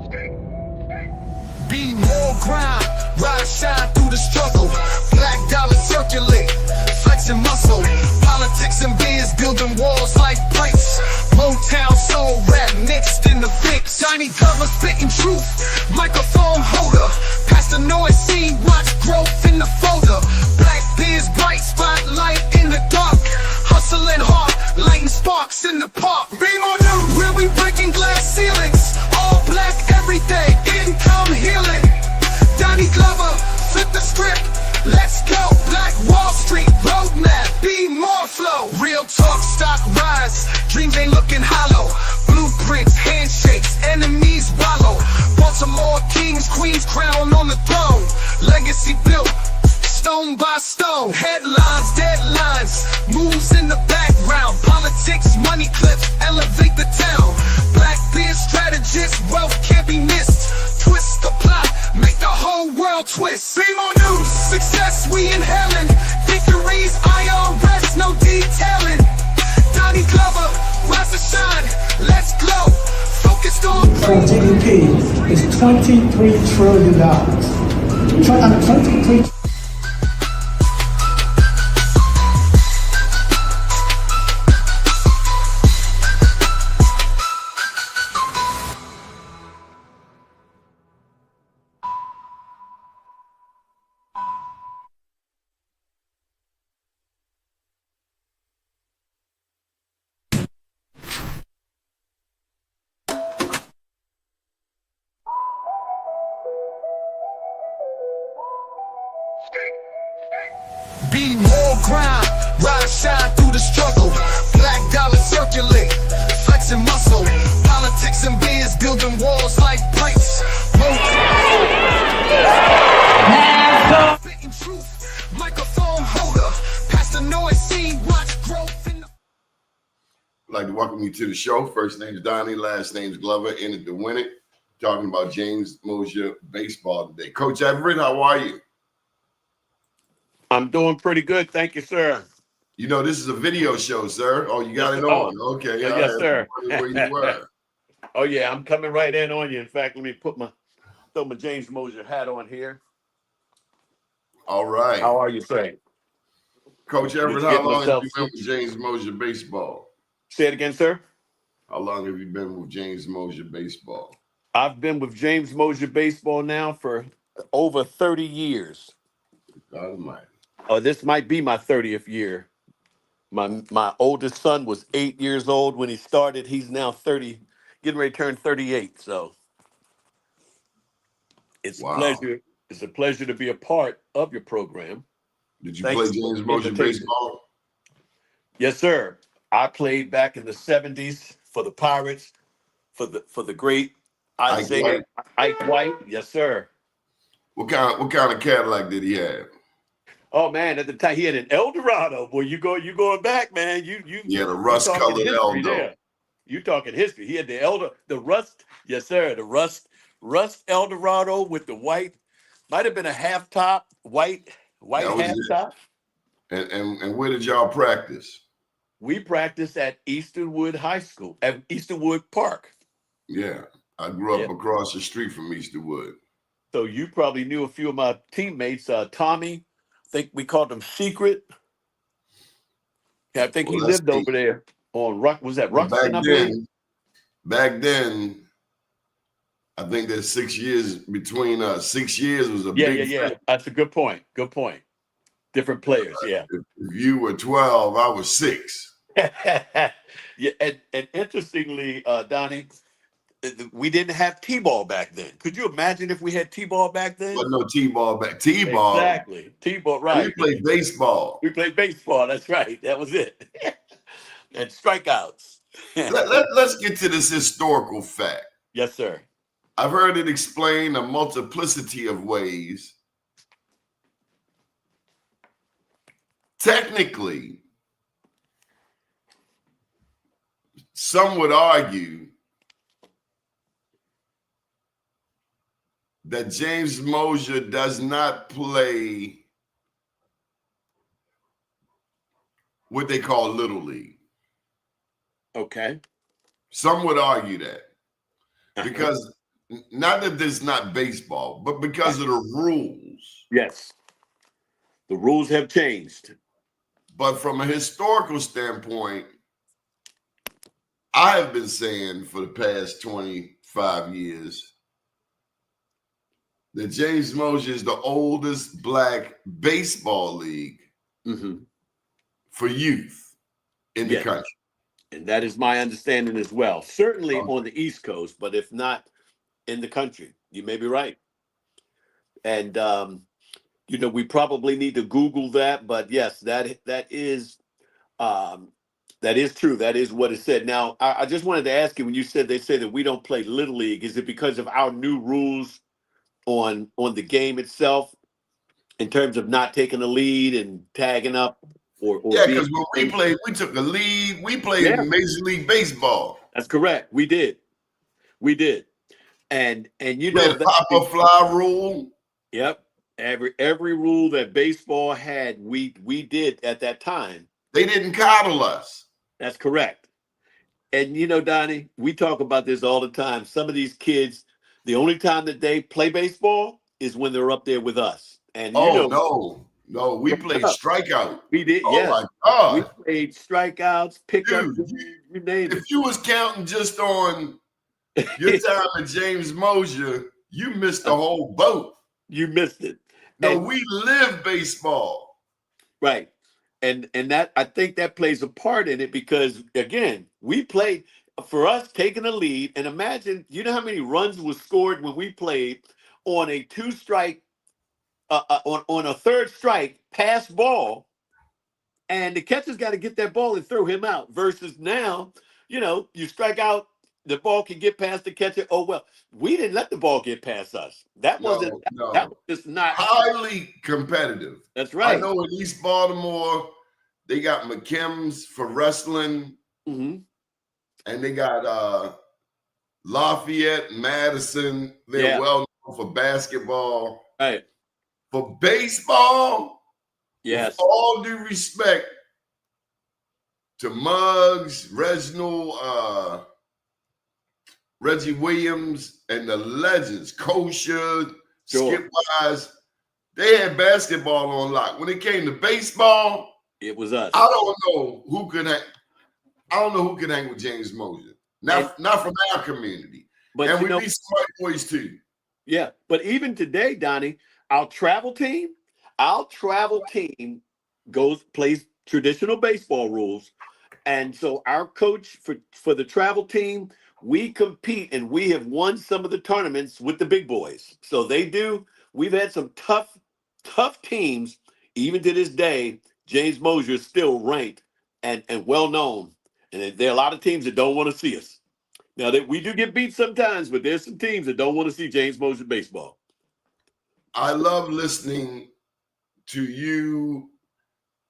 Be more grind, rise, shine through the struggle. Black dollar circulate, flexing muscle. Politics and biz building walls like bricks. Motown soul rap mixed in the fix. Shiny cover spitting truth, microphone holder. Past the noise scene, watch growth in the folder. Black biz bright spotlight in the dark. Hustling hard, lighting sparks in the park. Be more new, where we breaking glass ceilings. All black every day, income healing. Doni flip the script, let's go. Black Wall Street roadmap, be more flow. Real talk, stock rise, dreams ain't looking hollow. Blueprints, handshakes, enemies wallow. Baltimore kings, queens crown on the throne. Legacy built, stone by stone. Headlines, deadlines, moves in the background. Politics, money clips, elevate the town. Black beard strategists, wealth can't be missed. Twist the plot, make the whole world twist. Be more news, success we inhaling. Victories, IRS, no detailing. Doni Glover, rise to shine, let's glow. Focused on GDP is $23 trillion. 23 Be more grind, rise, shine through the struggle. Black dollar circulate, flexing muscle. Politics and biz building walls like bricks. Spitting truth, microphone holder. Past the noise scene, watch growth in the. I'd like to welcome you to the show. First name's Doni, last name's Glover, in it to win it. Talking about James Mosher baseball today. Coach Everett, how are you? I'm doing pretty good, thank you, sir. You know, this is a video show, sir. Oh, you got Yes, it on. Okay. Yes, sir. Where you were. Oh, yeah, I'm coming right in on you. In fact, let me throw my James Mosher hat on here. All right. How are you, sir? Coach Everett, Just how getting long have you myself- been with James Mosher baseball? Say it again, sir. How long have you been with James Mosher baseball? I've been with James Mosher baseball now for over 30 years. God Almighty. Oh, this might be my 30th year. My oldest son was 8 years old when he started. He's now 30, getting ready to turn 38. So it's Wow. a pleasure. It's a pleasure to be a part of your program. Did you Thank play you for James the Mosher invitation. baseball? Yes, sir. I played back in the 70s for the Pirates, for the great Isaiah Ike White. Yes, sir. What kind of Cadillac did he have? Oh man, at the time he had an Eldorado. Boy, you going back, man. You He had a rust-colored Eldo. You talking history. He had the rust, yes, sir. The rust Eldorado with the white, might have been a half top, white half top. And where did y'all practice? We practiced at Easternwood High School, at Easternwood Park. Yeah. I grew up across the street from Easterwood. So you probably knew a few of my teammates. Tommy, I think we called him Secret. Yeah, I think he lived over there on Ruxton, I believe? Back then, I think there's 6 years between us. 6 years was a big Yeah. That's a good point. Good point. Different players, yeah. If you were 12, I was 6. Yeah, and interestingly, Donnie, we didn't have T-ball back then. Could you imagine if we had T-ball back then? Wasn't no T-ball back. T-ball. Exactly. T-ball, right. We played baseball. We played baseball. That's right. That was it. And strikeouts. Let's get to this historical fact. Yes, sir. I've heard it explained a multiplicity of ways. Technically, some would argue that James Mosher does not play what they call Little League. Okay. Some would argue that because not that this is not baseball, but because of the rules. Yes. The rules have changed. But from a historical standpoint, I have been saying for the past 25 years that James Mosher is the oldest black baseball league for youth in the country. And that is my understanding as well. Certainly on the East Coast, but if not in the country, you may be right. And you know, we probably need to Google that, but yes, that is true. That is what it said. Now, I just wanted to ask you, when you said they say that we don't play Little League, is it because of our new rules on the game itself, in terms of not taking the lead and tagging up? Or yeah, because when we played, we took a lead. We played Major League Baseball. That's correct. We did. And you we know had pop-up fly rule. Yep. Every rule that baseball had, we did at that time. They didn't coddle us. That's correct. And you know, Donnie, we talk about this all the time. Some of these kids, the only time that they play baseball is when they're up there with us. And no, we played strikeout. We did, my God. We played strikeouts, pickup, you name it. If you was counting just on your time at James Mosher, you missed the whole boat. You missed it. No, we live baseball. Right. And that, I think that plays a part in it, because again, we played, for us taking a lead, and imagine, you know how many runs was scored when we played on a two-strike, on a third strike pass ball, and the catcher's got to get that ball and throw him out, versus now, you know, you strike out, the ball can get past the catcher. Oh, well, we didn't let the ball get past us. That wasn't, that was just not. Highly competitive. That's right. I know in East Baltimore, they got McKim's for wrestling. And they got Lafayette, Madison. They're well known for basketball. Right. For baseball, yes. With all due respect to Muggs, Reginald, Reggie Williams, and the legends, Kosher, Skip Wise, they had basketball on lock. When it came to baseball, it was us. I don't know who could hang with James Mosher. Not from our community. But and we need some white boys too. Yeah, but even today, Donnie, our travel team plays traditional baseball rules. And so our coach for the travel team, we compete, and we have won some of the tournaments with the big boys. So they do. We've had some tough teams. Even to this day, James Mosher is still ranked and well known. And there are a lot of teams that don't want to see us. Now, we do get beat sometimes, but there's some teams that don't want to see James Mosher baseball. I love listening to you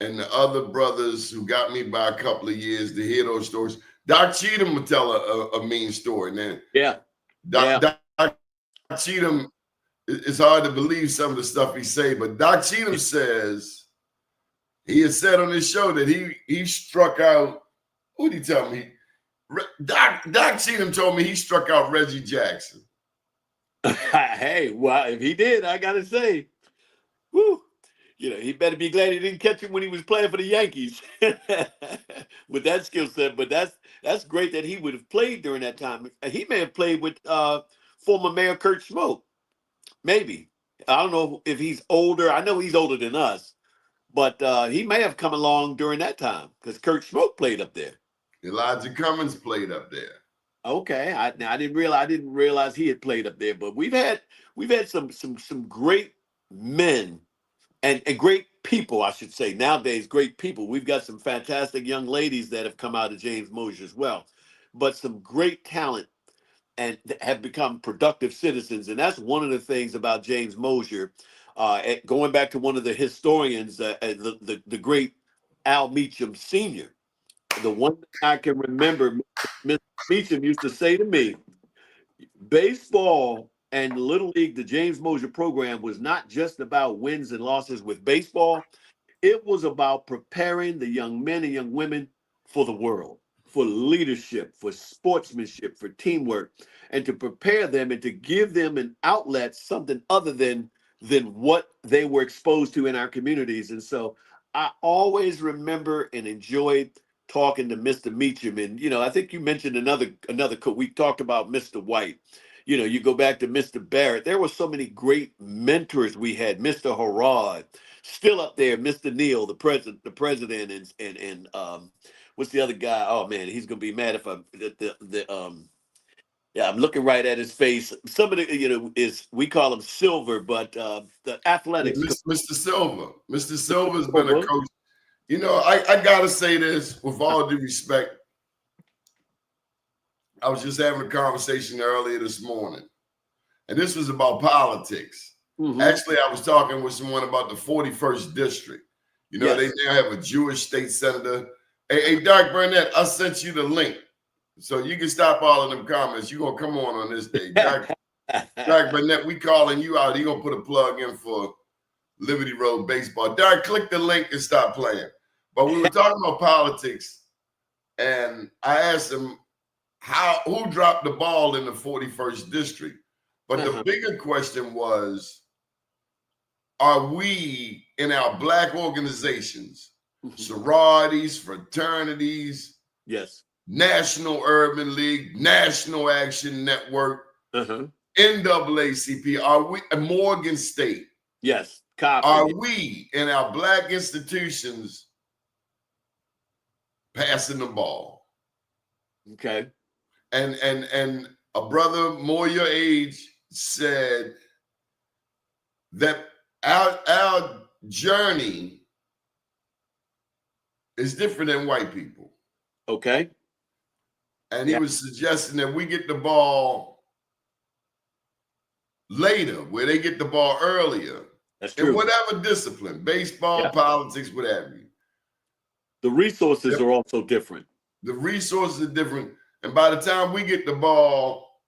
and the other brothers who got me by a couple of years to hear those stories. Doc Cheatham would tell a mean story, man. Yeah. Doc Cheatham, it's hard to believe some of the stuff he say, but Doc Cheatham says, he has said on his show that he struck out, who did he tell me? Doc Cheatham told me he struck out Reggie Jackson. Hey, well, if he did, I got to say, whoo. You know, he better be glad he didn't catch him when he was playing for the Yankees with that skill set. But that's great that he would have played during that time. He may have played with former Mayor Kurt Schmoke. Maybe. I don't know if he's older. I know he's older than us. But he may have come along during that time because Kurt Schmoke played up there. Elijah Cummings played up there. Okay, I didn't realize he had played up there. But we've had some great men. And great people, I should say. Nowadays, great people. We've got some fantastic young ladies that have come out of James Mosher as well. But some great talent and have become productive citizens. And that's one of the things about James Mosher. Going back to one of the historians, the great Al Meacham Sr., the one thing I can remember, Mr. Meacham used to say to me, baseball and Little League, the James Mosher program, was not just about wins and losses with baseball. It was about preparing the young men and young women for the world. for leadership, for sportsmanship, for teamwork, and to prepare them and to give them an outlet, something other than what they were exposed to in our communities. And so I always remember and enjoyed talking to Mr. Meacham. And I think you mentioned another we talked about Mr. White. You go back to Mr. Barrett. There were so many great mentors we had. Mr. Harrod, still up there. Mr. Neal, the president, and what's the other guy? Oh man, he's gonna be mad if yeah, I'm looking right at his face. Somebody, is, we call him Silver, but the athletics. Mr. Silver. Mr. Silver's been a coach. I gotta say this with all due respect. I was just having a conversation earlier this morning, and this was about politics. Mm-hmm. Actually, I was talking with someone about the 41st district. Yes. They now have a Jewish state senator. Hey, Doc Burnett, I sent you the link, so you can stop all of them comments. You're gonna come on this day. Doc Burnett, we calling you out. You're gonna put a plug in for Liberty Road baseball. Doc, click the link and stop playing. But we were talking about politics, and I asked him who dropped the ball in the 41st district. But the bigger question was, are we in our Black organizations, sororities, fraternities, yes, National Urban League, National Action Network, NAACP, are we, Morgan State? Yes. Are we in our Black institutions passing the ball? Okay. And a brother more your age said that our journey is different than white people. Okay. And he was suggesting that we get the ball later, where they get the ball earlier. That's true. In whatever discipline, baseball, politics, what have you. The resources are also different. The resources are different. And by the time we get the ball,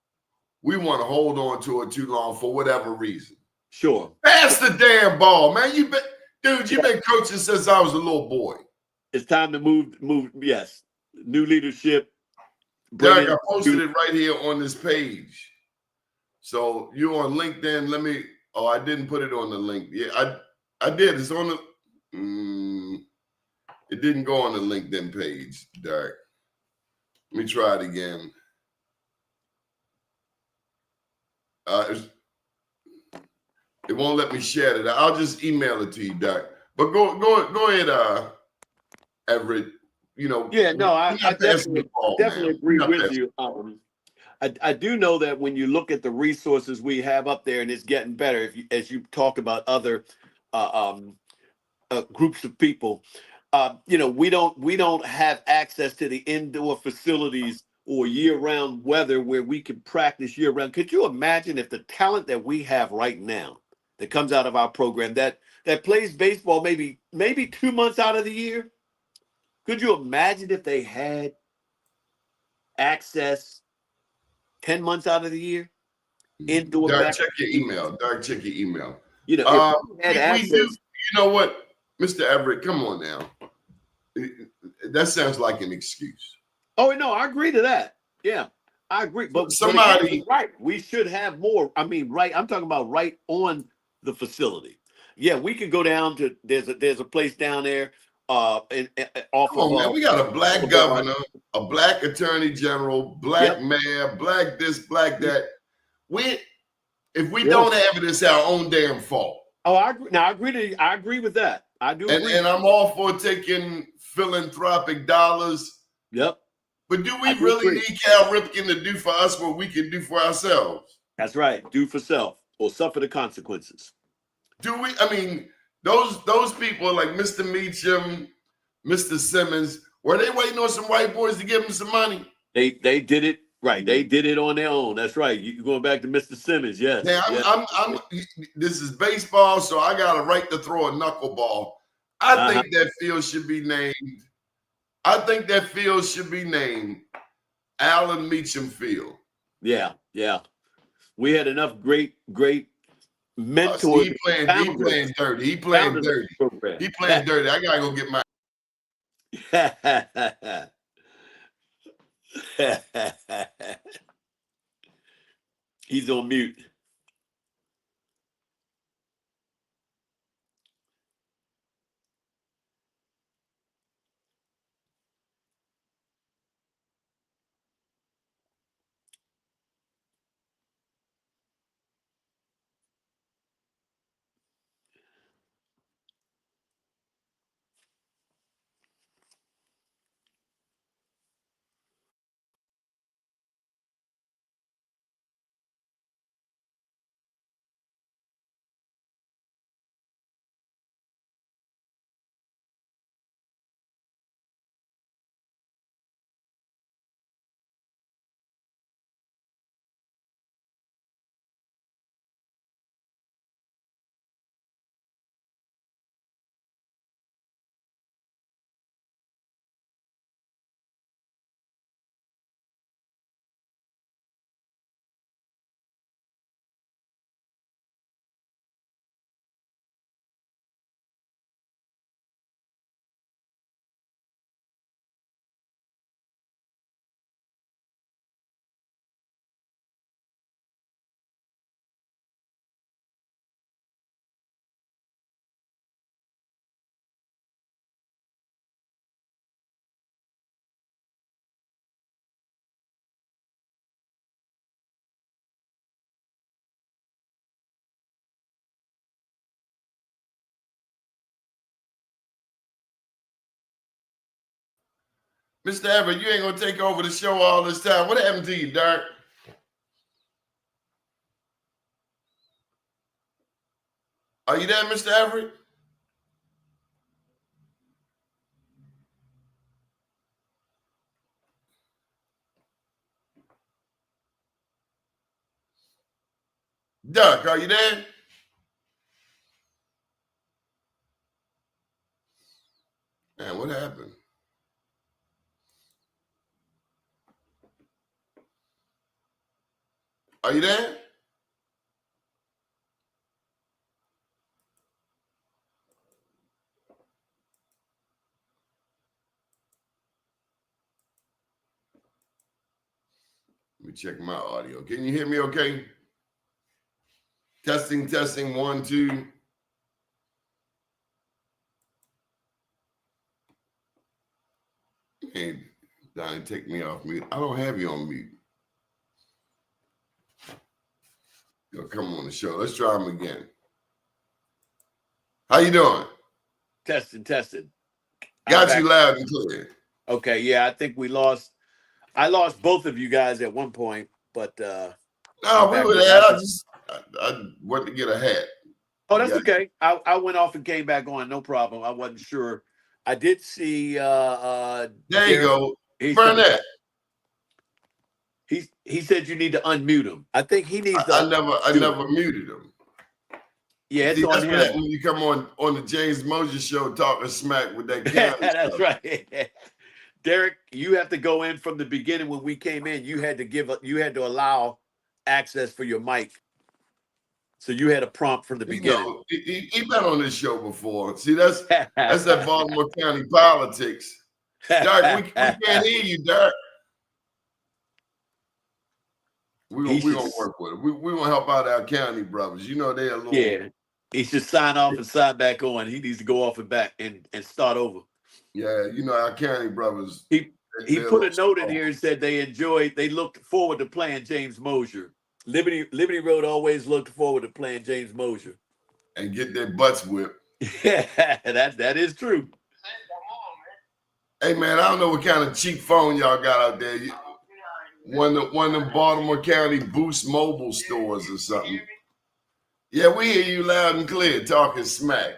we want to hold on to it too long for whatever reason. Sure. Pass the damn ball, man. You've been coaching since I was a little boy. It's time to move. Yes. New leadership. Doug, I posted it right here on this page. So you're on LinkedIn. I didn't put it on the link. Yeah, I did. It's on the, it didn't go on the LinkedIn page, Doug. Let me try it again. It won't let me share it. I'll just email it to you, Doc. But go ahead, Everett. Yeah, no, I definitely agree with you. I do know that when you look at the resources we have up there, and it's getting better, as you talk about other groups of people, we don't have access to the indoor facilities or year-round weather where we can practice year-round. Could you imagine if the talent that we have right now that comes out of our program that plays baseball maybe 2 months out of the year? Could you imagine if they had access 10 months out of the year? Indoor. Doug, check your email. If we had access. You know what, Mr. Everett, come on now. That sounds like an excuse. Oh, no, I agree to that. Yeah, I agree. But somebody, right, we should have more. I mean, right, I'm talking about right on the facility. Yeah, we could go down to, there's a place down there. Man, we got a Black governor, a Black attorney general, Black mayor, Black this, Black that. If we don't have it, it's our own damn fault. Oh, I agree. Now, I agree with that. I do agree. And I'm all for taking philanthropic dollars. Yep. But do we really need Cal Ripken to do for us what we can do for ourselves? That's right. Do for self or suffer the consequences. Do we? I mean, those people like Mr. Meacham, Mr. Simmons, were they waiting on some white boys to give them some money? They did it right. They did it on their own. That's right. You going back to Mr. Simmons? Yes. Now I'm this is baseball, so I got a right to throw a knuckleball. I think that field should be named. Allen Meacham Field. Yeah. We had enough great mentors. He playing dirty. He playing dirty. I gotta go get my. He's on mute. Mr. Everett, you ain't gonna take over the show all this time. What happened to you, Dirk? Are you there, Mr. Everett? Dirk, are you there? Man, what happened? Are you there? Let me check my audio. Can you hear me okay? Testing, testing, 1, 2. Hey, Donnie, take me off mute. I don't have you on mute. You'll come on the show. Let's try him again. How you doing? Testing. Got you loud and clear. Okay, yeah, I think I lost both of you guys at one point, but No, we were there. I went to get a hat. oh, that's okay. I went off and came back on, no problem. I wasn't sure. I did see there you go. Burnett. He said you need to unmute him. I think he needs to. I never muted him. Yeah, it's See, on that's him. when you come on the James Mosher show talking smack with that county That's stuff. right. Derek, you have to go in from the beginning. When we came in, you had to allow access for your mic. So you had a prompt from the beginning. Know, he been on this show before. See, that's that Baltimore County politics. Derek, we can't hear you, Derek. We're gonna work with it. We want to help out our county brothers. You know they're a little. Yeah. He should sign off and sign back on. He needs to go off and back and start over. Yeah, you know our county brothers. He put a note in here and said they looked forward to playing James Mosher. Liberty Road always looked forward to playing James Mosher. And get their butts whipped. Yeah, that is true. Hey man, I don't know what kind of cheap phone y'all got out there. One of them Baltimore County Boost mobile stores or something. Yeah, we hear you loud and clear talking smack.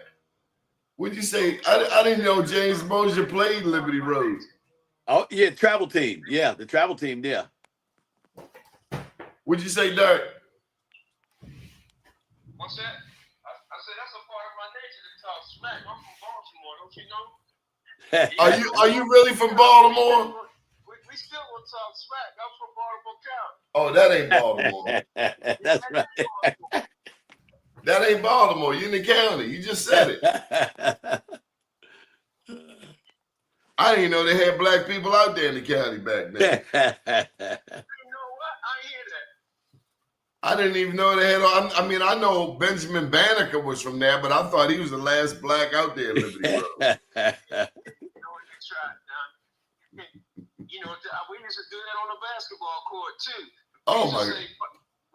What'd you say? I didn't know James Mosher played Liberty Road. Oh, yeah, travel team. Yeah, the travel team, yeah. What'd you say, Dirk? What's that? I said that's a part of my nature to talk smack. I'm from Baltimore, don't you know? Are you really from Baltimore? We still want to talk smack. I'm from Baltimore County. Oh, that ain't Baltimore. That's right. That ain't Baltimore. You're in the county. You just said it. I didn't know they had black people out there in the county back then. You know what? I hear that. I didn't even know they had. I mean, I know Benjamin Banneker was from there, but I thought he was the last black out there in Liberty Road. You know what you tried, Don. You know, we used to do that on the basketball court too. Oh my God.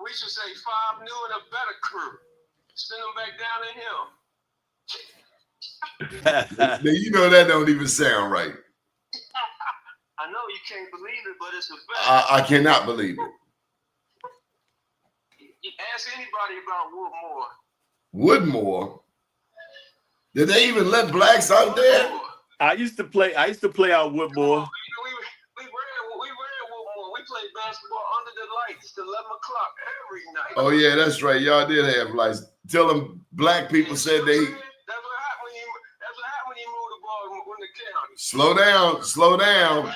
We should say 5 new and a better crew. Send them back down the hill. Now, you know that don't even sound right. I know you can't believe it, but it's a fact. I cannot believe it. You ask anybody about Woodmore. Woodmore? Did they even let blacks out there? I used to play out Woodmore. We were at Woodmore. We played basketball under the lights till 11 o'clock every night. Oh yeah, that's right. Y'all did have lights. Till them black people said they. That's what happened when you move the ball in the county. Slow down, slow down.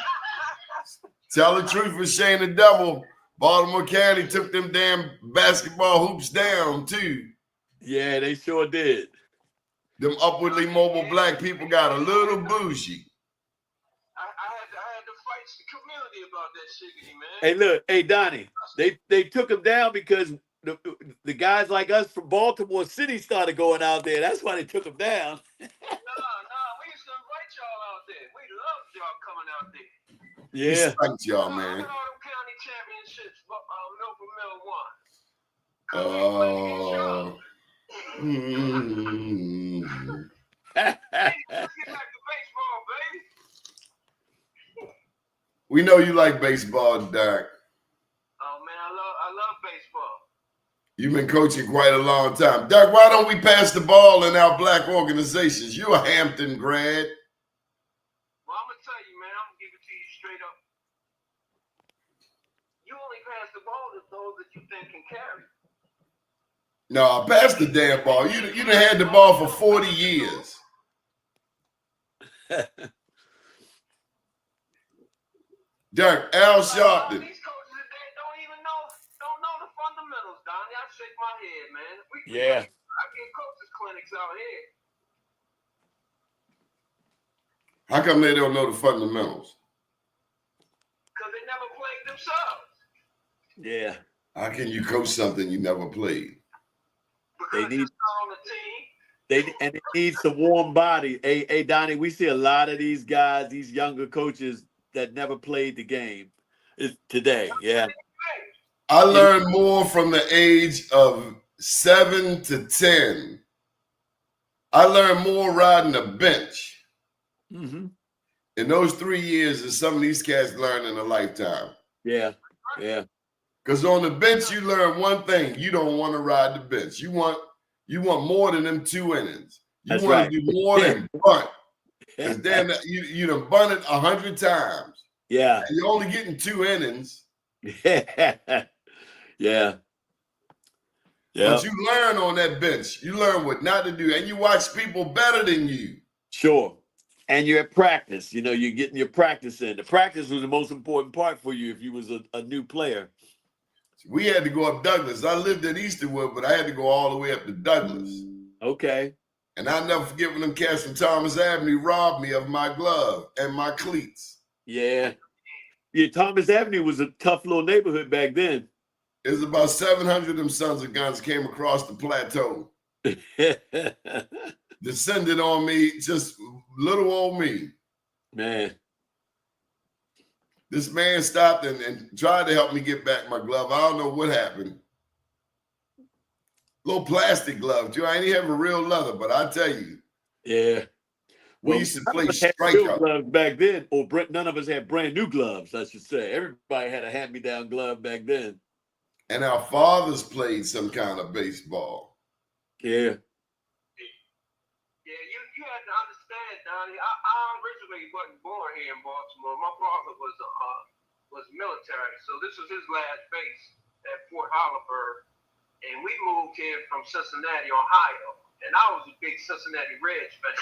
Tell the truth for Shane the Devil. Baltimore County took them damn basketball hoops down too. Yeah, they sure did. Them upwardly mobile black people got a little bougie. I had to fight the community about that shiggity, man. Hey, look, hey Donnie, they took them down because the guys like us from Baltimore City started going out there. That's why they took them down. No, we used to invite y'all out there. We loved y'all coming out there. Yeah. Thanks y'all, man. All them county championships, Let's get back to baseball, baby. We know you like baseball, Doc. Oh man, I love baseball. You've been coaching quite a long time. Doc, why don't we pass the ball in our black organizations? You're a Hampton grad. Well, I'm gonna tell you, man, I'm gonna give it to you straight up. You only pass the ball to those that you think can carry. No, pass the damn ball. You done had the ball for 40 years. Dirk, Al Sharpton. These coaches today don't know the fundamentals, Donnie. I shake my head, man. Yeah. I get coaches clinics out here. How come they don't know the fundamentals? Because they never played themselves. Yeah. How can you coach something you never played? Because They need- it's not on the team. They need some warm body. Hey, Donnie, we see a lot of these guys, these younger coaches that never played the game today. Yeah. I learned more from the age of 7 to 10. I learned more riding the bench Mm-hmm. in those 3 years than some of these cats learn in a lifetime. Yeah. Yeah. Because on the bench, you learn one thing: you don't want to ride the bench. You want more than them 2 innings. You That's want right. to do more than bunt. Because damn, you done bunted 100 times. Yeah. And you're only getting 2 innings. Yeah. Yeah. But you learn on that bench. You learn what not to do. And you watch people better than you. Sure. And you're at practice. You know, you're getting your practice in. The practice was the most important part for you if you was a new player. We had to go up Douglas. I lived at Easterwood, but I had to go all the way up to Douglas. Okay. And I'll never forget when them cats from Thomas Avenue robbed me of my glove and my cleats. Yeah. Yeah, Thomas Avenue was a tough little neighborhood back then. It was about 700 of them sons of guns came across the plateau. Descended on me, just little old me. Man. This man stopped and tried to help me get back my glove. I don't know what happened. Little plastic glove, too. I ain't even have a real leather, but I tell you. Yeah. We used to play none of us had real strikeout. gloves back then, or none of us had brand new gloves, I should say. Everybody had a hand-me-down glove back then. And our fathers played some kind of baseball. Yeah. Yeah, you had to understand, Donnie. I originally wasn't born here in Baltimore. My father was military, so this was his last base at Fort Hollenberg. And we moved here from Cincinnati, Ohio. And I was a big Cincinnati Reds fan.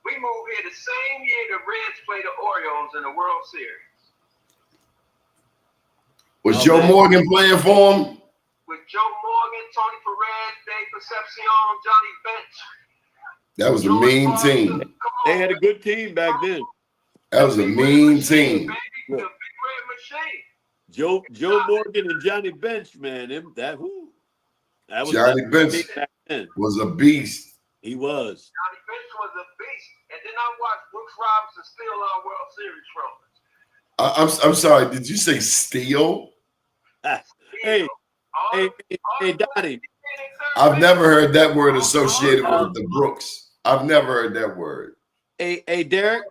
We moved here the same year the Reds played the Orioles in the World Series. Was Joe Morgan playing for him? With Joe Morgan, Tony Perez, Dave Concepcion, Johnny Bench. That was a mean team. They had a good team back then. That was a mean team. Baby, the big red machine. Joe Morgan and Johnny Bench, man, that was Johnny Bench back then. was a beast. He was. Johnny Bench was a beast. And then I watched Brooks Robinson steal our World Series from us. I'm sorry. Did you say steal? Hey, Donnie. I've never heard that word associated with the Brooks. I've never heard that word. Hey, Derek.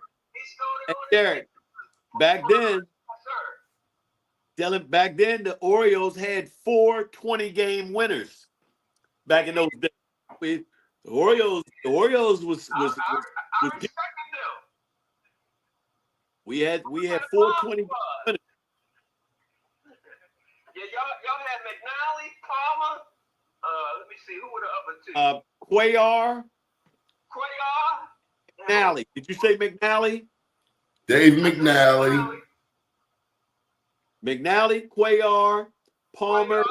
Back then, back then the Orioles had 4 20-game winners. Back in those days, the Orioles was we had 4 20 winners. Yeah, y'all had McNally, Palmer. Let me see, who were the other 2? Cuellar. Cuellar. McNally. Did you say McNally? Dave McNally. McNally, Cuellar, Palmer,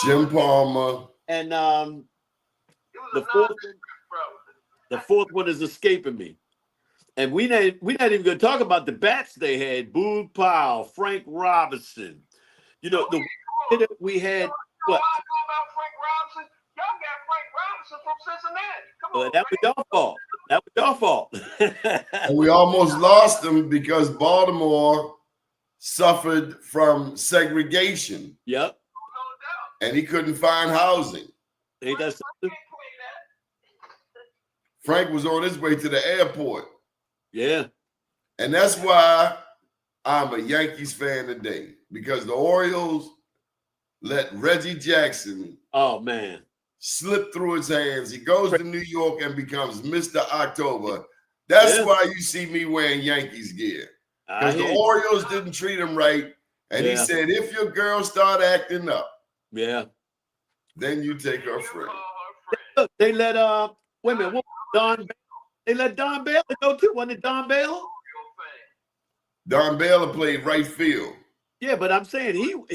Jim Palmer, and the fourth one is escaping me. And we're not even going to talk about the bats they had: Boog Powell, Frank Robinson. You know, we had what? About Frank Robinson? Y'all got Frank Robinson from Cincinnati. Come on, that was your fault. That was your fault. And we almost lost him because Baltimore suffered from segregation. Yep. No doubt. And he couldn't find housing. Ain't that something? Frank was on his way to the airport. Yeah. And that's why I'm a Yankees fan today, because the Orioles let Reggie Jackson slip through his hands. He goes to New York and becomes Mr. October. That's why you see me wearing Yankees gear. Because the Orioles didn't treat him right. And he said, if your girl start acting up, then you take her friend. Look, they let wait a minute, what was Don? They let Don Baylor go too. Wasn't it Don Baylor? Don Baylor played right field. Yeah, but I'm saying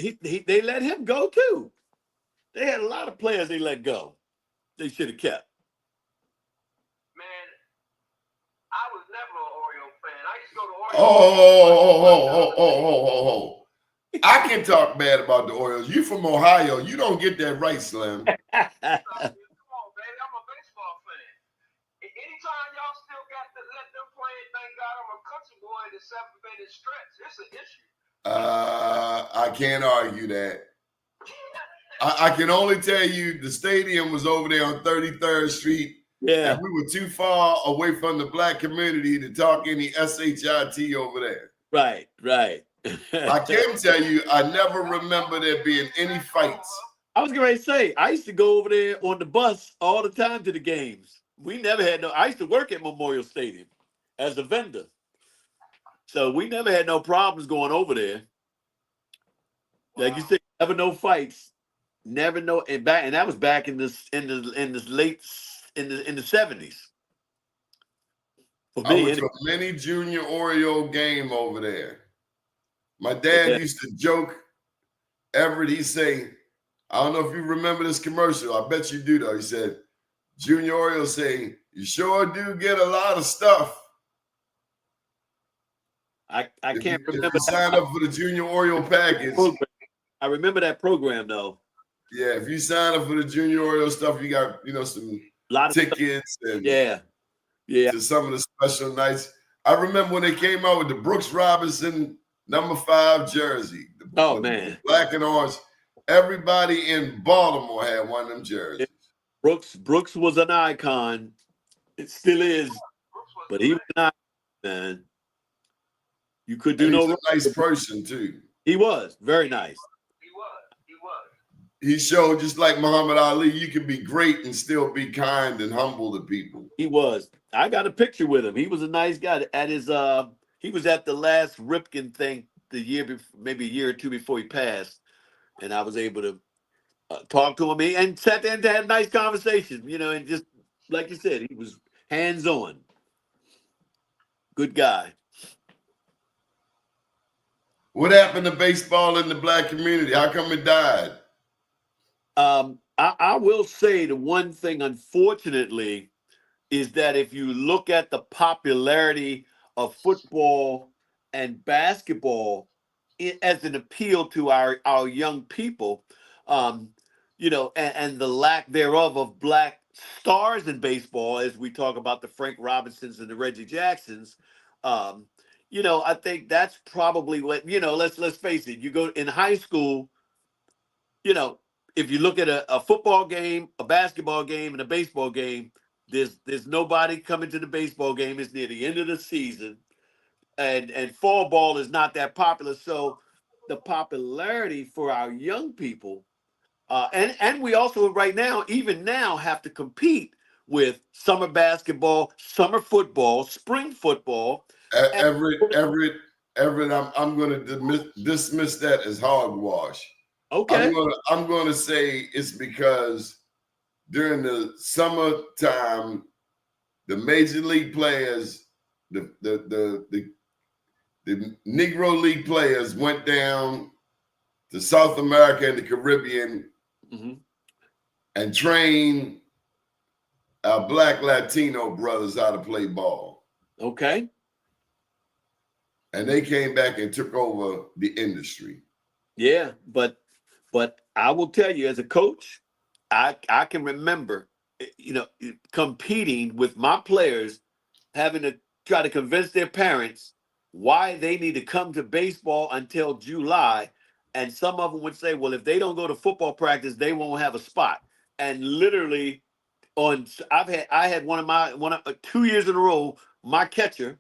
they let him go too. They had a lot of players they let go. They should have kept. Man, I was never an Oriole fan. I used to go to Orioles. Oh. I can talk bad about the Orioles. You from Ohio. You don't get that right, Slim. Come on, baby. I'm a baseball fan. Anytime y'all still got to let them play, thank God I'm a country boy in the 7-minute stretch. It's an issue. I can't argue that. I can only tell you the stadium was over there on 33rd Street. Yeah. And we were too far away from the black community to talk any SHIT over there. Right. I can tell you, I never remember there being any fights. I was going to say, I used to go over there on the bus all the time to the games. We never had I used to work at Memorial Stadium as a vendor. So we never had no problems going over there. Like you said, never no fights. Never know, and that was back in the 70s. For I me, went to a mini junior Oriole game over there. My dad used to joke, Everett, he'd say, I don't know if you remember this commercial. I bet you do, though. He said, Junior Orioles say, you sure do get a lot of stuff. I can't remember. If you sign up for the Junior Oriole package. I remember that program, though. Yeah, if you sign up for the Junior Oriole stuff, you got, some tickets and to some of the special nights. I remember when they came out with the Brooks Robinson number 5 jersey. Man. Black and orange. Everybody in Baltimore had one of them jerseys. Brooks was an icon. It still is. But he was an icon, man. You could do no wrong. A nice person, too. He was. Very nice. He showed, just like Muhammad Ali, you can be great and still be kind and humble to people. He was. I got a picture with him. He was a nice guy. At his he was at the last Ripken thing the year before, maybe a year or two before he passed, and I was able to talk to him and sat there and had a nice conversation. And just like you said, he was hands on. Good guy. What happened to baseball in the black community? How come it died? I will say the one thing, unfortunately, is that if you look at the popularity of football and basketball as an appeal to our young people, and the lack thereof of black stars in baseball, as we talk about the Frank Robinsons and the Reggie Jacksons. Um, I think that's probably what, let's face it. You go in high school, you know, if you look at a football game, a basketball game, and a baseball game, there's nobody coming to the baseball game. It's near the end of the season, and fall ball is not that popular. So the popularity for our young people, and we also right now, even now, have to compete with summer basketball, summer football, spring football. And, Everett, I'm going to dismiss that as hogwash. okay. I'm going to say it's because during the summertime, the major league players, the Negro League players went down to South America and the Caribbean and trained our black Latino brothers how to play ball. Okay. And they came back and took over the industry. Yeah, but I will tell you, as a coach, I can remember, competing with my players, having to try to convince their parents why they need to come to baseball until July. And some of them would say, well, if they don't go to football practice, they won't have a spot. And literally I had one of 2 years in a row, my catcher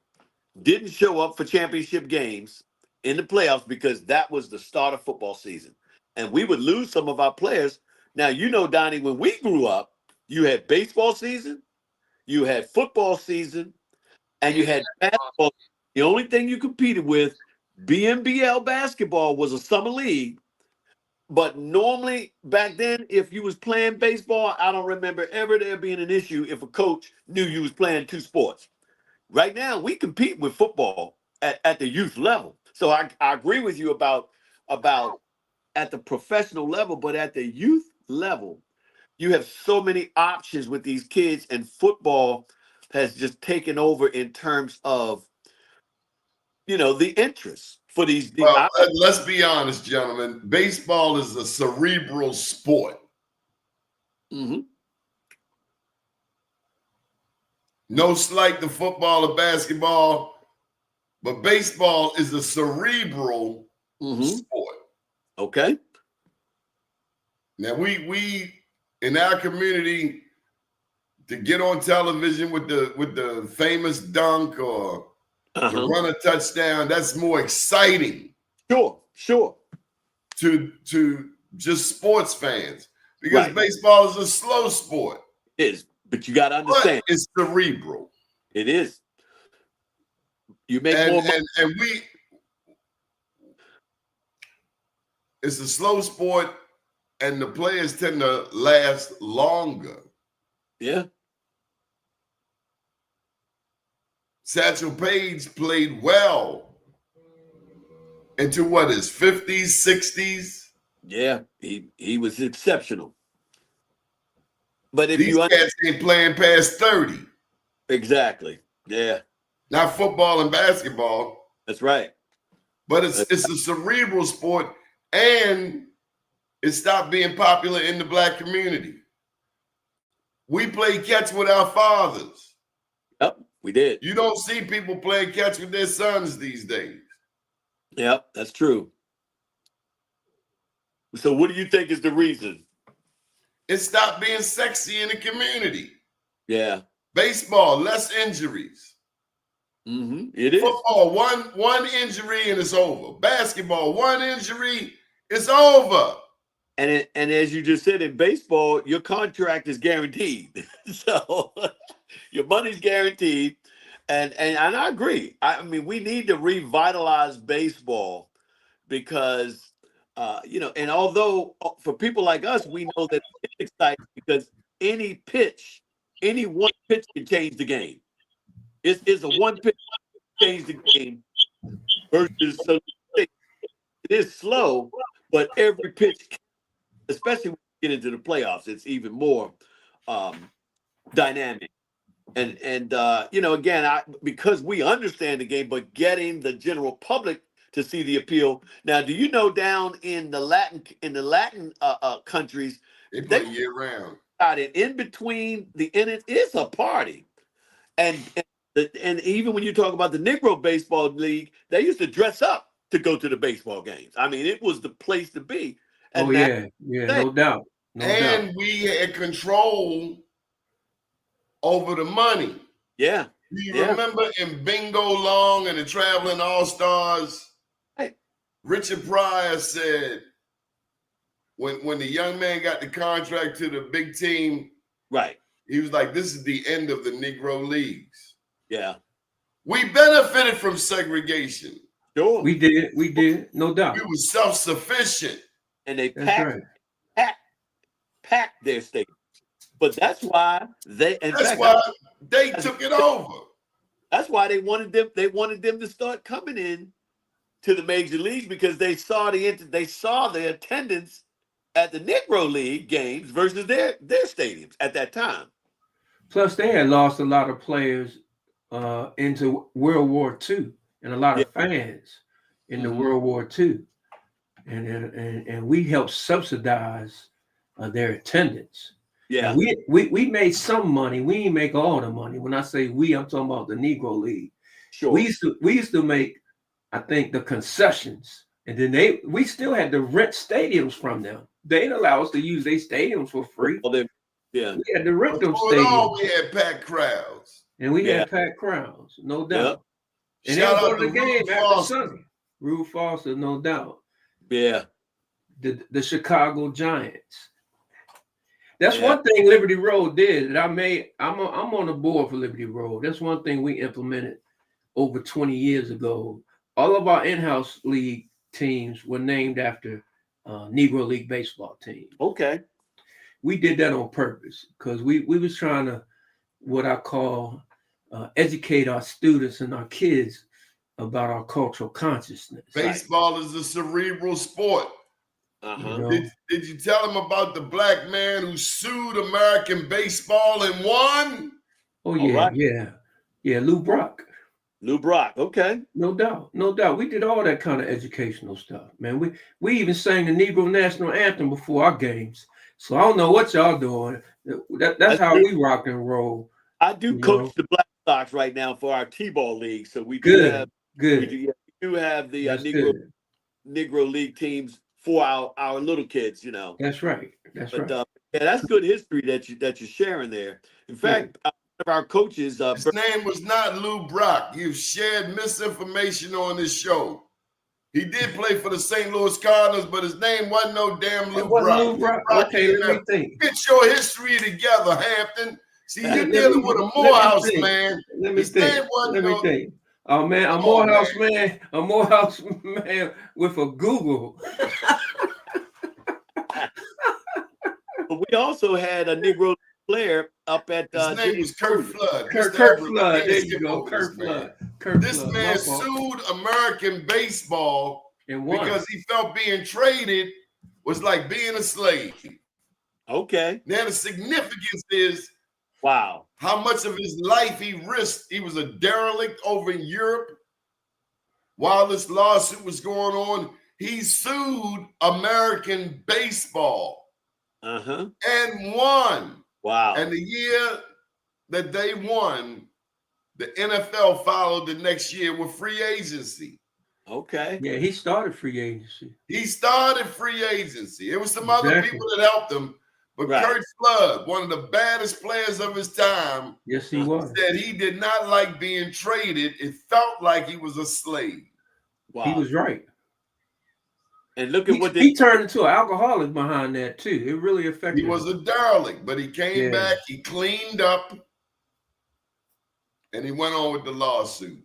didn't show up for championship games in the playoffs because that was the start of football season. And we would lose some of our players. Now, Donnie, when we grew up, you had baseball season, you had football season, and you had basketball. The only thing you competed with, BNBL basketball, was a summer league. But normally back then, if you was playing baseball, I don't remember ever there being an issue if a coach knew you was playing two sports. Right now, we compete with football at the youth level. So I agree with you about at the professional level, but at the youth level, you have so many options with these kids, and football has just taken over in terms of, the interest for these. Well, let's be honest, gentlemen. Baseball is a cerebral sport. No slight to football or basketball, but baseball is a cerebral sport. Okay. Now we in our community, to get on television with the famous dunk or to run a touchdown, that's more exciting. Sure. To just sports fans, because baseball is a slow sport. It is, but you got to understand, but it's cerebral. It is. You make more money. And it's a slow sport, and the players tend to last longer. Yeah. Satchel Paige played well into his 50s, 60s. Yeah, he was exceptional. But if these cats ain't playing past 30. Exactly. Yeah. Not football and basketball. That's right. But it's a cerebral sport, and it stopped being popular in the black community. We played catch with our fathers. Yep, we did. You don't see people playing catch with their sons these days. Yep, that's true. So what do you think is the reason? It stopped being sexy in the community. Yeah. Baseball, less injuries. It is. Football, one injury and it's over. Basketball, one injury, it's over. And as you just said, in baseball, your contract is guaranteed. So your money's guaranteed. And I agree. I mean, we need to revitalize baseball because, and although for people like us, we know that it's exciting because any one pitch can change the game. It's a one pitch change the game versus it is slow, but every pitch, especially when you get into the playoffs, it's even more dynamic. And you know, again, because we understand the game, but getting the general public to see the appeal. Now, do you know down in the Latin countries, They they play year round. got it in between and it is a party. And even when you talk about the Negro Baseball League, they used to dress up to go to the baseball games. I mean, it was the place to be. And Oh yeah, no doubt, no doubt. And we had control over the money. Yeah. Do you remember in Bingo Long and the Traveling All-Stars? Right. Richard Pryor said when the young man got the contract to the big team, Right. he was like, this is the end of the Negro Leagues. Yeah. We benefited from segregation. Sure. We did, no doubt. We were self-sufficient. And they That's packed their stadiums. But that's why they Took it over. That's why they wanted them to start coming in to the major leagues, because they saw the attendance at the Negro League games versus their stadiums at that time. Plus, they had lost a lot of players into World War II, and a lot of fans in the World War II, and we helped subsidize their attendance. Yeah, and we made some money. We didn't make all the money. When I say we, I'm talking about the Negro League. sure. We used to make, I think, the concessions, and then we still had to rent stadiums from them. They didn't allow us to use their stadiums for free. Well, we had to rent them Before stadiums. we had packed crowds. And we had packed crowds, no doubt. Yep. And Shout they out go to the to game Rube after Foster. Sunday. Rube Foster, no doubt. Yeah. The Chicago Giants. That's one thing Liberty Road did that I'm on the board for Liberty Road. That's one thing we implemented over 20 years ago. All of our in-house league teams were named after Negro League baseball teams. Okay. We did that on purpose because we was trying to, what I call, educate our students and our kids about our cultural consciousness. Baseball is a cerebral sport. Uh-huh. You know? Did you tell them about the black man who sued American baseball and won? Oh yeah, yeah, Lou Brock. Lou Brock, okay. No doubt. We did all that kind of educational stuff, man. We even sang the Negro National Anthem before our games. So I don't know what y'all doing. That's how we rock and roll. I do coach the Black Sox right now for our T-ball league. So we do good. We do have the Good. Negro League teams for our little kids, you know. That's right. That's right. That's good history that you're sharing there. In fact, one of our coaches, his name was not Lou Brock. You've shared misinformation on this show. He did play for the St. Louis Cardinals, but his name wasn't no damn Lou Brock. Lou Brock. Okay, let me think. Get your history together, Hampton. See, you're dealing with a Morehouse man. Let me think. Oh man, a Morehouse man with a Google. But we also had a Negro player up at his name was Kurt Flood. Kurt Flood. There you go. Kurt Flood. This man sued American baseball because he felt being traded was like being a slave. Okay. Now the significance is how much of his life he risked. He was a derelict over in Europe while this lawsuit was going on. He sued American baseball and won. Wow. And the year that they won, the NFL followed the next year with free agency. Okay. Yeah, he started free agency. It was some other people that helped him. But Kurt Flood, one of the baddest players of his time, yes, he was. Said he did not like being traded. It felt like he was a slave. Wow. He was right. And look at what he turned into an alcoholic behind that too. It really affected him. He was a derelict, but he came back, he cleaned up, and he went on with the lawsuit.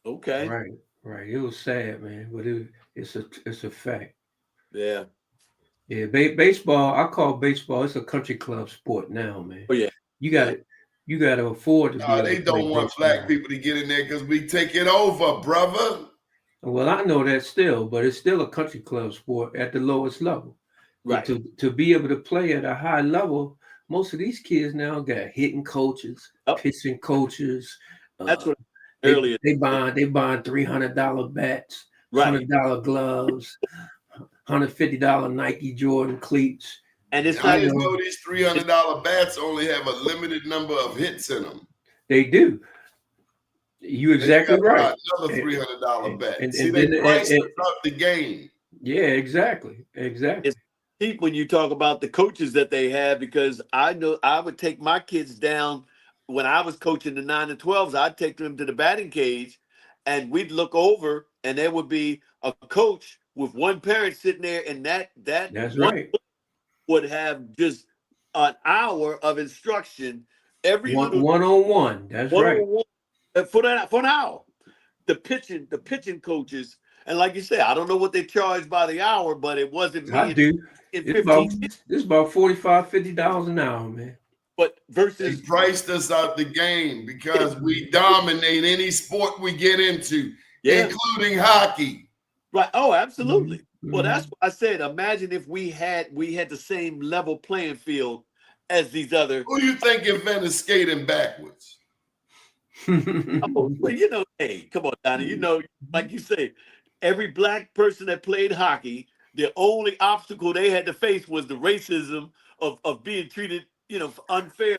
Okay. Right. It was sad, man, but it's a fact. Yeah. Yeah, baseball. I call baseball. It's a country club sport now, man. Oh yeah. You got to afford to. No, they don't want black people to get in there because we take it over, brother. Well, I know that still, but it's still a country club sport at the lowest level. Right. To be able to play at a high level, most of these kids now got hitting coaches, Yep. pitching coaches. That's what They earlier. buying $300 bats, Right. $100 gloves, $150 Nike Jordan cleats. And it's I not didn't know these $300 bats only have a limited number of hits in them. They do. You exactly right. Another $300 bat. And See, then they priced up the game. Yeah, exactly. It's cheap when you talk about the coaches that they have, because I know I would take my kids down when I was coaching the 9 and 12s. I'd take them to the batting cage, and we'd look over, and there would be a coach with one parent sitting there, and that's one right. would have just an hour of instruction every one-on-one. That's right. For an hour. The pitching coaches, and like you said, I don't know what they charge by the hour, but it wasn't me. I do. In it's about $45-$50 an hour, man. But versus they priced us out the game because we dominate any sport we get into, including hockey. Right. Oh, absolutely. Mm-hmm. Well, that's what I said. Imagine if we had the same level playing field as these other. Who do you think invented skating backwards? Well, hey, come on, Donnie. Like you say, every black person that played hockey, the only obstacle they had to face was the racism of being treated, unfair,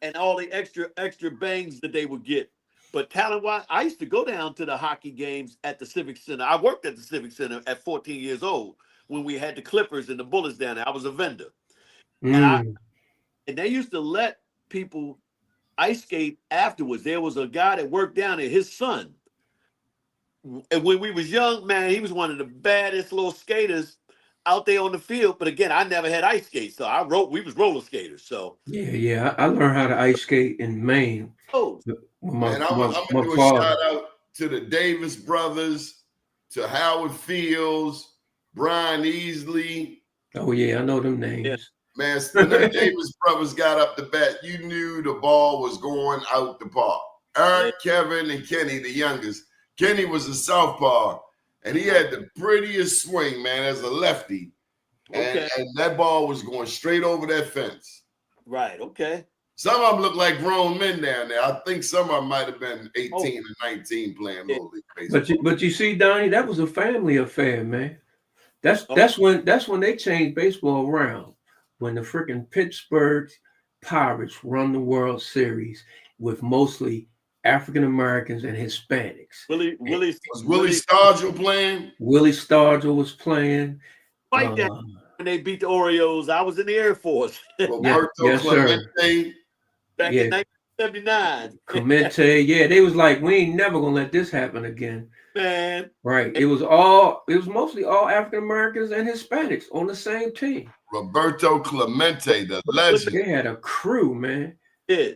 and all the extra bangs that they would get. But talent-wise, I used to go down to the hockey games at the Civic Center. I worked at the Civic Center at 14 years old when we had the Clippers and the Bullets down there. I was a vendor. And they used to let people ice skate afterwards. There was a guy that worked down there, his son. And when we was young, man, he was one of the baddest little skaters out there on the field. But again, I never had ice skates, so we was roller skaters. So yeah, I learned how to ice skate in Maine. I'm gonna do a shout out to the Davis brothers, to Howard Fields, Brian Easley. Oh yeah, I know them names. Yeah. Man, when the Davis brothers got up the bat, you knew the ball was going out the park. Eric, Kevin, and Kenny, the youngest. Kenny was a southpaw, and he had the prettiest swing, man, as a lefty. And that ball was going straight over that fence. Right, okay. Some of them look like grown men down there. I think some of them might have been 18 and 19 playing Little League baseball. But you see, Donnie, that was a family affair, man. That's when they changed baseball around. When the freaking Pittsburgh Pirates run the World Series with mostly African Americans and Hispanics. Was Willie Stargell playing? Willie Stargell was playing. Like that when they beat the Orioles. I was in the Air Force. Roberto Clemente. Back in 1979. Clemente, yeah, they was like, we ain't never gonna let this happen again. Man. Right. It was mostly all African Americans and Hispanics on the same team. Roberto Clemente, the legend. They had a crew, man. Yeah,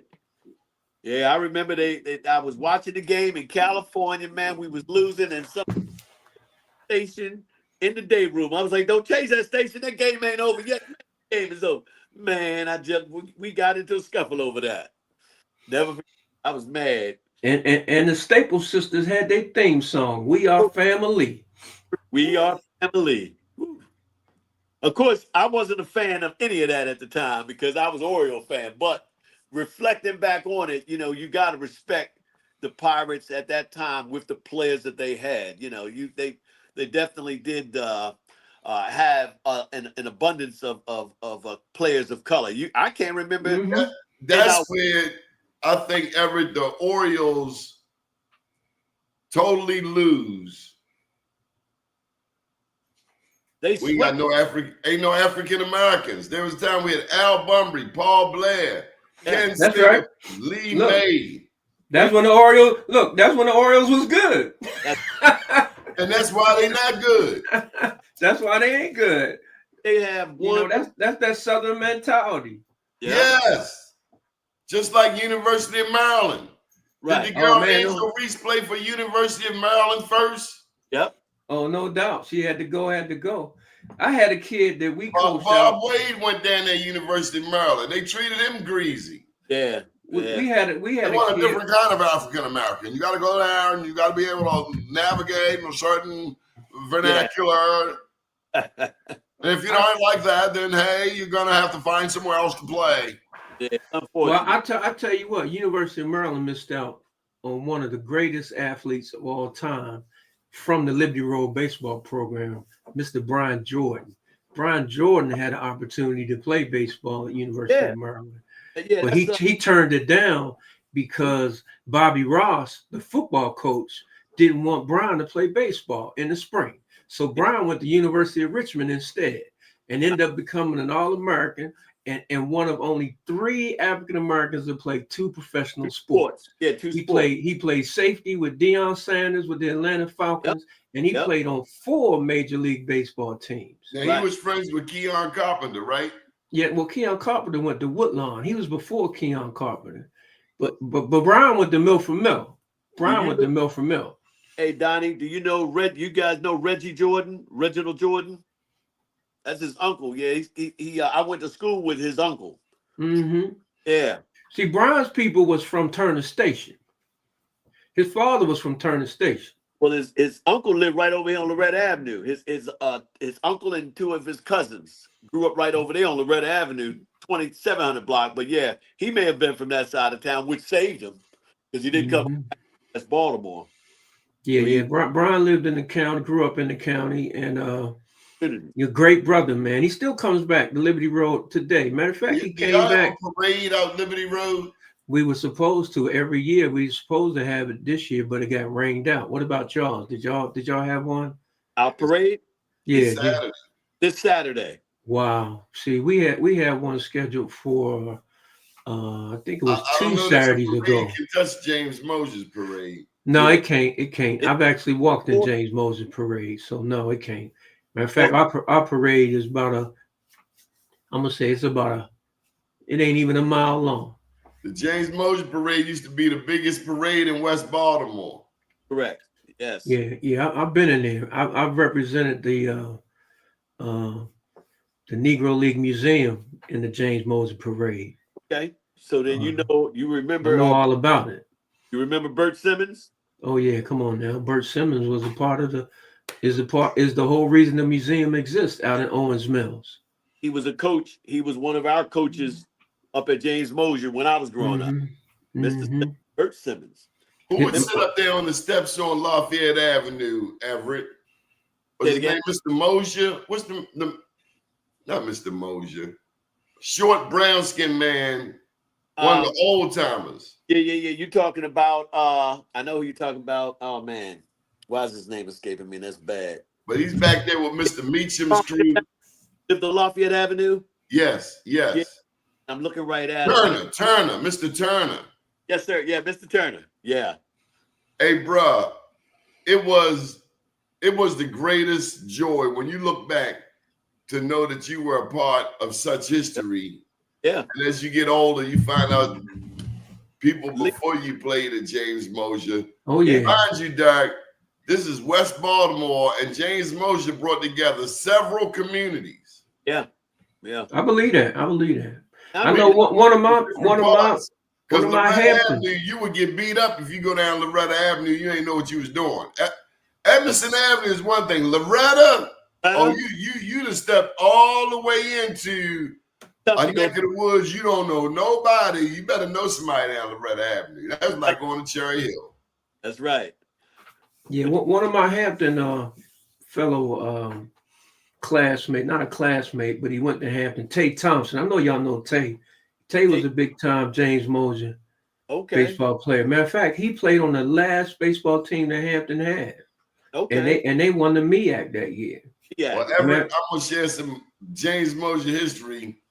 I remember I was watching the game in California, man. We was losing, and some station in the day room. I was like, don't change that station. That game ain't over yet. The game is over. Man, we got into a scuffle over that. Never forget. I was mad. And the Staple Sisters had their theme song, We Are Family. We are family. Woo. Of course, I wasn't a fan of any of that at the time because I was an Oriole fan. But reflecting back on it, you got to respect the Pirates at that time with the players that they had. They definitely did have an abundance of players of color. I can't remember. Mm-hmm. That's where I think Everett, the Orioles totally lose. We ain't got no African Americans. There was a time we had Al Bunbury, Paul Blair, Ken Smith, right. Lee May. That's when the Orioles was good. And that's why they not good. That's why they ain't good. They have one. That's that Southern mentality. Yeah. Yes. Just like University of Maryland. Right. Did the girl Angel Reese play for University of Maryland first? Yep. Oh, no doubt. She had to go. I had a kid that we coached. Bob Wade went down there, University of Maryland. They treated him greasy. Yeah. We had a kid. Different kind of African American. You got to go down. You got to be able to navigate in a certain vernacular. And if you don't like that, then hey, you're gonna have to find somewhere else to play. Yeah, Well, unfortunate. I tell you what, University of Maryland missed out on one of the greatest athletes of all time from the Liberty Road baseball program, Mr. Brian Jordan. Brian Jordan had an opportunity to play baseball at University Yeah, of Maryland, yeah, but that's he turned it down because Bobby Ross, the football coach, didn't want Brian to play baseball in the spring. So Brian went to University of Richmond instead and ended up becoming an All-American and one of only 3 African Americans to play 2 professional sports. Yeah, two He sports. played safety with Deion Sanders with the Atlanta Falcons, and he Yep. played on 4 Major League Baseball teams. Now he was friends with Keon Carpenter, right? Yeah, well, Keon Carpenter went to Woodlawn. He was before Keon Carpenter, but Brian went to Milford Mill. Brian went to Milford Mill. Hey, Donnie, do you know you guys know Reggie Jordan, Reginald Jordan? That's his uncle. Yeah, he I went to school with his uncle. Mm-hmm. Yeah. See, Brian's people was from Turner Station. His father was from Turner Station. Well, his uncle lived right over here on Loretta Avenue. His uncle and 2 of his cousins grew up right over there on Loretta Avenue, 2700 block. But yeah, he may have been from that side of town, which saved him because he didn't come as Baltimore. Yeah. Brian lived in the county, grew up in the county, and your great brother, man. He still comes back to Liberty Road today. Matter of fact, he came back. Parade out Liberty Road. We were supposed to every year. We were supposed to have it this year, but it got rained out. What about y'all? Did y'all have one? Our parade? Yeah, This Saturday. Wow. See, we had one scheduled for I think it was I 2 Saturdays ago. It can touch James Mosher's parade. No, it can't. I've actually walked in James Mosher's parade, so no, it can't. Matter of fact, our parade is I'm gonna say it ain't even a mile long. The James Mosher parade used to be the biggest parade in West Baltimore. Correct. Yes. Yeah. I've been in there. I've represented the Negro League Museum in the James Mosher parade. Okay. So then you remember. I know all about it. You remember Bert Simmons? Oh yeah, come on now. Bert Simmons was a part of is the whole reason the museum exists out in Owens Mills. He was a coach. He was one of our coaches up at James Mosher when I was growing up. Mr. Bert Simmons. Who would sit up there on the steps on Lafayette Avenue, Everett? Was his name Mr. Mosher? What's the not Mr. Mosher? Short brown skinned man, one of the old timers. Yeah. You're talking about I know who you're talking about. Oh man. Why is his name escaping me? That's bad. But he's back there with Mr. Meacham's crew. The Lafayette Avenue? Yes. Yeah. I'm looking right at Turner, Mr. Turner. Yes, sir. Yeah, Mr. Turner. Yeah. Hey, bruh, it was the greatest joy when you look back to know that you were a part of such history. Yeah. And as you get older, you find out people before you played at James Mosher. Oh, yeah. Mind you, Doc, this is West Baltimore, and James Mosher brought together several communities. Yeah. I believe that. I know one of my Hamptons. You would get beat up if you go down Loretta Avenue. You ain't know what you was doing. Emerson Avenue is one thing. Loretta, you just stepped all the way into a neck of the woods. You don't know nobody. You better know somebody down Loretta Avenue. That's like going to Cherry Hill. That's right. Yeah, one of my Hampton fellow classmate, not a classmate, but he went to Hampton, Tay Thompson. I know y'all know Tay. Tay was a big time James Mosher baseball player. Matter of fact, he played on the last baseball team that Hampton had. Okay. And they won the MEAC that year. Yeah. Well, Everett, I'm gonna share some James Mosher history.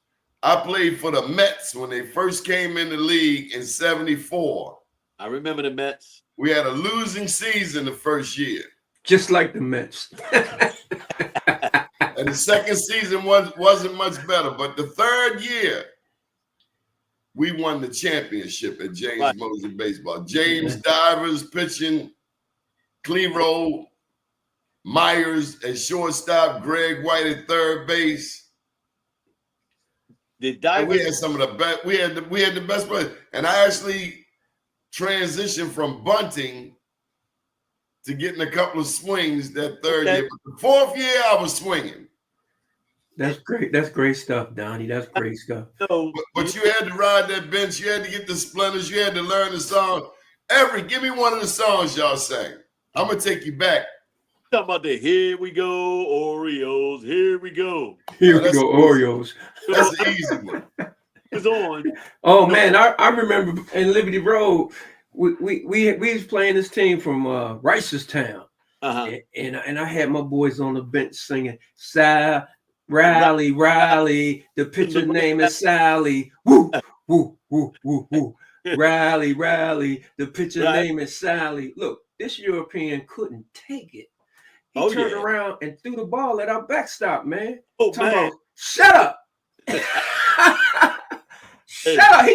I played for the Mets when they first came in the league in '74. I remember the Mets. We had a losing season the first year. Just like the Mets. And the second season wasn't much better. But the third year, we won the championship at James Mosher Baseball. James Divers pitching, Clero, Myers at shortstop, Greg White at third base. We had some of the best. We had the best players. And I actually transitioned from bunting to getting a couple of swings that third year. But the fourth year, I was swinging. That's great. That's great stuff, Donnie. That's great stuff. So, But you had to ride that bench. You had to get the splinters. You had to learn the song. Everett, give me one of the songs y'all sang. I'm gonna take you back. talking about the "Here We Go Oreos," "Here We Go." Here we go, Oreos. That's an easy one. It's on. Oh man, I remember in Liberty Road, we was playing this team from Ricerstown, and I had my boys on the bench singing Riley, the pitcher name is Sally. Woo, woo, woo, woo, woo. Riley, the pitcher name is Sally. Look, this European couldn't take it. He turned around and threw the ball at our backstop, man. Oh, Talking man. about, shut up. Shut up.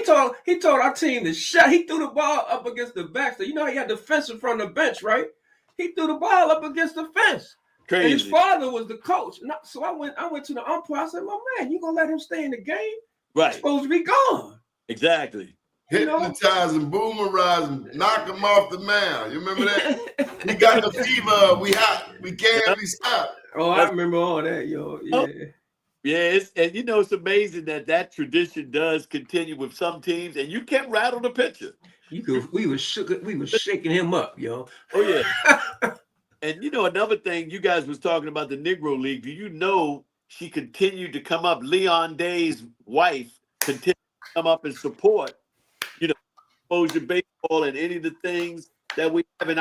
He told our team to shut. He threw the ball up against the backstop. You know he had the fence in front of the bench, right? He threw the ball up against the fence. Crazy. And his father was the coach. So I went to the umpire. I said, my man, you gonna let him stay in the game? Right. He's supposed to be gone. Exactly. Hypnotizing, boomerizing, knock him off the mound. You remember that? We got the fever. We hot. We can't be stopped. Oh, I remember all that, yo. Yeah. Yeah, and it's amazing that tradition does continue with some teams, and you can't rattle the pitcher. We was shaking him up, yo. Oh yeah. And another thing, you guys was talking about the Negro League. Do you know she continued to come up? Leon Day's wife continued to come up and support, exposure baseball and any of the things that we have. And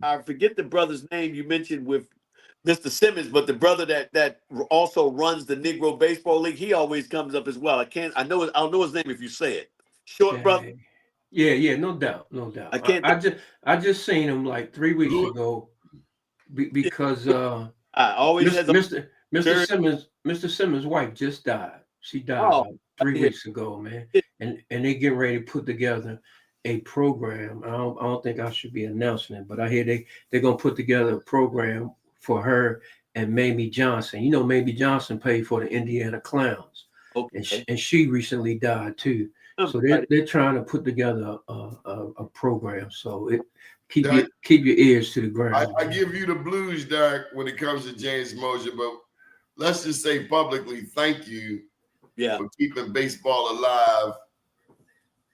I forget the brother's name you mentioned with Mr. Simmons, but the brother that also runs the Negro Baseball League, he always comes up as well. I'll know his name if you say it. Short brother. Yeah, no doubt. I just seen him like 3 weeks ago because I always Mr. Simmons' wife just died. She died about 3 weeks ago, man. And they getting ready to put together a program. I don't think I should be announcing it, but I hear they're gonna put together a program for her and Mamie Johnson. You know, Mamie Johnson played for the Indiana Clowns, and she recently died too. So they're trying to put together a program. So keep your ears to the ground. I give you the blues, Derek, when it comes to James Mosher, but let's just say publicly, thank you for keeping baseball alive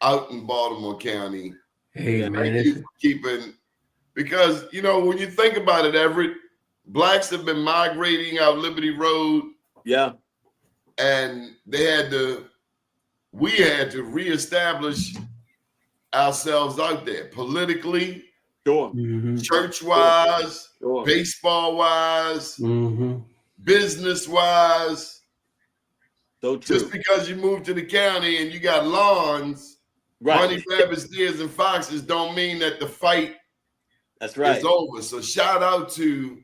out in Baltimore County. Hey, man. Thank you for keeping, because, when you think about it, Everett, blacks have been migrating out Liberty Road. Yeah. And we had to reestablish ourselves out there politically, church-wise, baseball-wise, business-wise. So true. Just because you moved to the county and you got lawns, honey rabbits, deers, and foxes don't mean that the fight is over. So shout out to,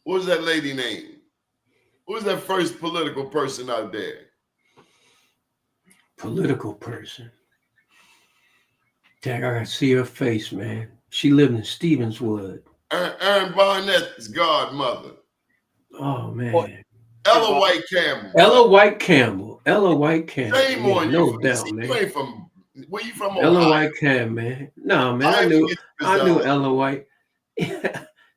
what was that lady name? Who was that first political person out there? Political person. Dang, I see her face, man. She lived in Stevenswood. Aaron Barnett's godmother. Oh, man. Ella White Campbell. Ella White Campbell. Shame on you. No doubt, man. You ain't from, where you from? Ella White Campbell, man. No, man. I knew Ella White.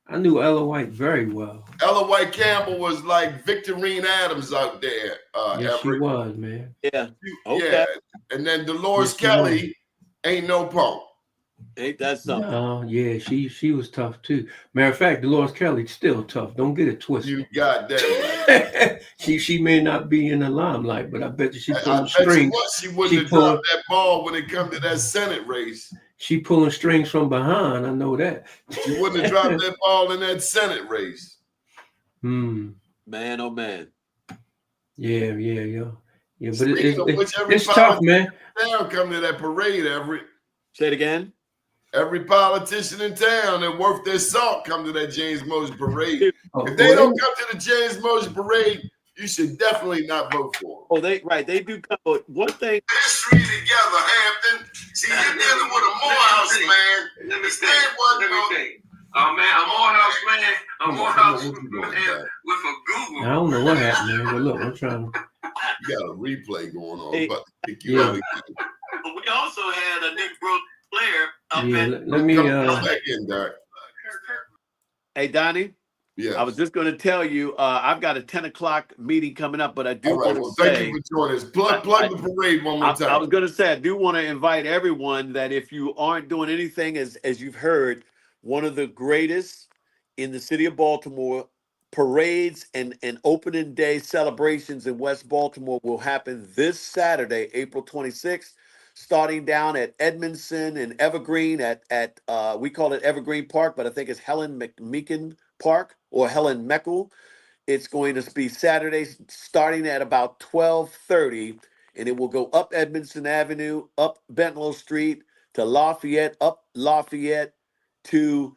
I knew Ella White very well. Ella White Campbell was like Victorine Adams out there. Yes, she was, man. Yeah. Yeah. And then Dolores Kelly ain't no punk. Ain't that something? No, yeah, she was tough too. Matter of fact, Dolores Kelly's still tough. Don't get it twisted. You got that right. she may not be in the limelight, but I bet you she's pulling strings. She wouldn't have dropped that ball when it come to that Senate race. She pulling strings from behind. I know that. She wouldn't have dropped that ball in that Senate race. Man, oh man. Yeah. But it's tough, man. Now come to that parade, Everett. Say it again. Every politician in town that worth their salt come to that James Mosher parade. If they don't come to the James Mosher parade, you should definitely not vote for them. Oh, they do come. One thing. History together, Hampton. See, you're dealing with a Morehouse man. Let me think. Oh man, a Morehouse man. A Morehouse man with a Google. I don't know what happened, man. But look, I'm trying to. You got a replay going on. Hey, but kick you out again. But we also had a Negro player up Let me back in, Derek. Hey, Donnie. Yeah. I was just going to tell you, I've got a 10 o'clock meeting coming up, but I do All right. want to Well, say, thank you for joining us. Plug the parade one more time. I was going to say, I do want to invite everyone that if you aren't doing anything, as you've heard, one of the greatest in the city of Baltimore parades and opening day celebrations in West Baltimore will happen this Saturday, April 26th, starting down at Edmondson and Evergreen at we call it Evergreen Park, but I think it's Helen McMeekin Park or Helen Meckel. It's going to be Saturday starting at about 12:30, and it will go up Edmondson Avenue, up Bentlow Street to Lafayette, up Lafayette to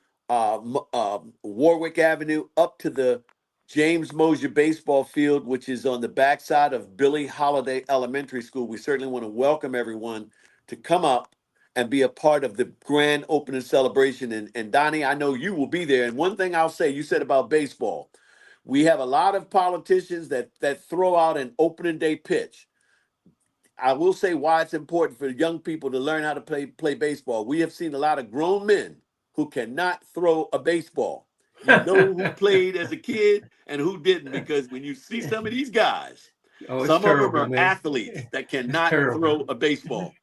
Warwick Avenue, up to the James Mosher baseball field, which is on the backside of Billie Holiday Elementary School. We certainly want to welcome everyone to come up and be a part of the grand opening celebration. And Donnie, I know you will be there. And one thing I'll say, you said about baseball, we have a lot of politicians that throw out an opening day pitch. I will say why it's important for young people to learn how to play baseball. We have seen a lot of grown men who cannot throw a baseball. You know who played as a kid and who didn't, because when you see some of these guys, some of them are athletes that cannot throw a baseball.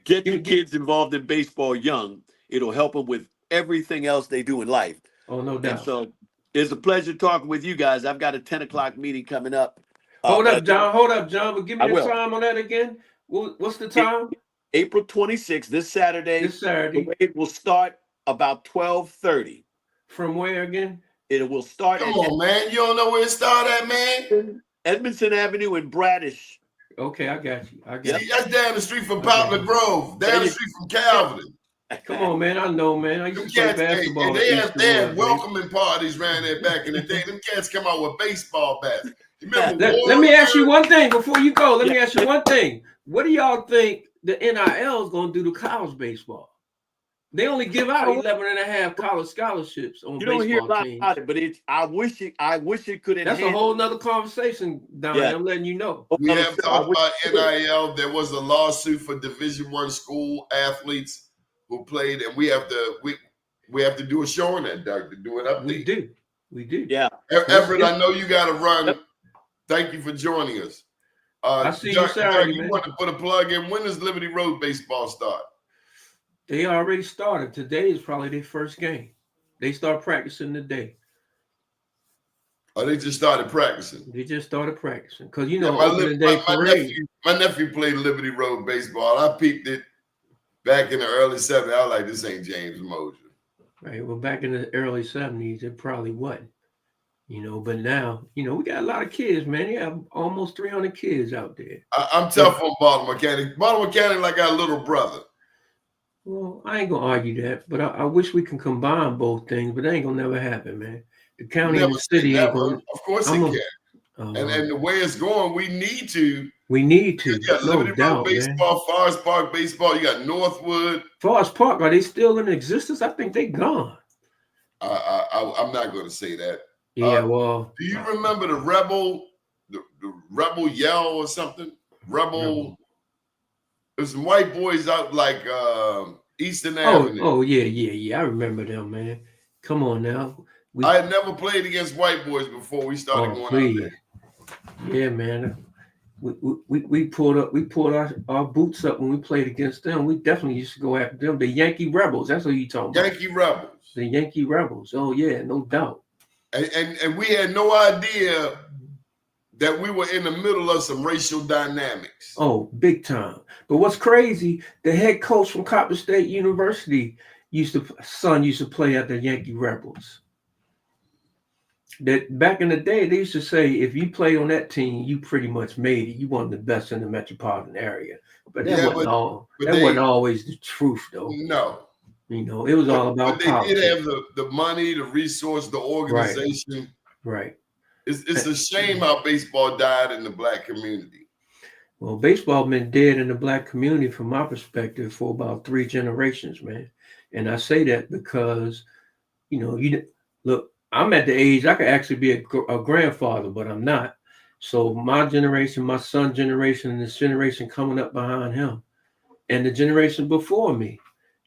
Get your kids involved in baseball young. It'll help them with everything else they do in life. Oh, no doubt. And so it's a pleasure talking with you guys. I've got a 10 o'clock meeting coming up. Hold up, John. But give me the time on that again. What's the time? April 26th, this Saturday. It will start about 12:30. From where again? It will start. Come on, man. You don't know where it started at, man? Edmondson Avenue in Bradish. Okay, I got you. See, that's down the street from Poplar Grove. Down the street from Calvin. Come on, man. I know, man. I used to play basketball. They had welcoming parties around there back in the day. Them cats come out with baseball bats. Let me ask you one thing before you go. Let me ask you one thing. What do y'all think the NIL is going to do to college baseball? They only give out 11.5 college scholarships on baseball teams. You don't hear a lot about it, but I wish it could. That's a whole nother conversation, Doni. I'm letting you know. We have talked about NIL. There was a lawsuit for Division I school athletes who played, and we have to do a show on that, Doug, to do an update. We do. Yeah. Everett, I know you got to run. Thank you for joining us. I see you Saturday, you want to put a plug in. When does Liberty Road baseball start? They already started. Today is probably their first game. They start practicing today. Oh, they just started practicing. They just started practicing because my nephew played Liberty Road baseball. I peeped it back in the early 70s. I was like, this ain't James Mosher. Right. Well, back in the early 70s, it probably wasn't. But now, we got a lot of kids, man. You have almost 300 kids out there. I'm tough on Baltimore County. Baltimore County like our little brother. Well, I ain't gonna argue that, but I wish we can combine both things, but that ain't gonna never happen, man. The county and the city ain't gonna. Of course it can. And the way it's going, we need to. You got Liberty Road baseball, Forest Park baseball. You got Northwood. Forest Park, are they still in existence? I think they gone. I'm not going to say that. Yeah, well. Do you remember the Rebel Yell or something? Rebel. There's some white boys out like Eastern Avenue. Oh, yeah. I remember them, man. Come on now. I had never played against white boys before we started going out there. Yeah, man. We pulled our boots up when we played against them. We definitely used to go after them. The Yankee Rebels. That's what you talking about. Yankee Rebels. The Yankee Rebels. Oh yeah, no doubt. And we had no idea that we were in the middle of some racial dynamics. Oh, big time. But what's crazy, the head coach from Coppin State University used to play at the Yankee Rebels. That back in the day, they used to say, if you played on that team, you pretty much made it. You one of the best in the metropolitan area. But that wasn't always the truth, though. No. It was all about politics. They did have the money, the resource, the organization. Right. It's a shame how baseball died in the black community. Well, baseball been dead in the black community, from my perspective, for about 3 generations, man. And I say that because, look, I'm at the age I could actually be a grandfather, but I'm not. So my generation, my son's generation, and this generation coming up behind him, and the generation before me,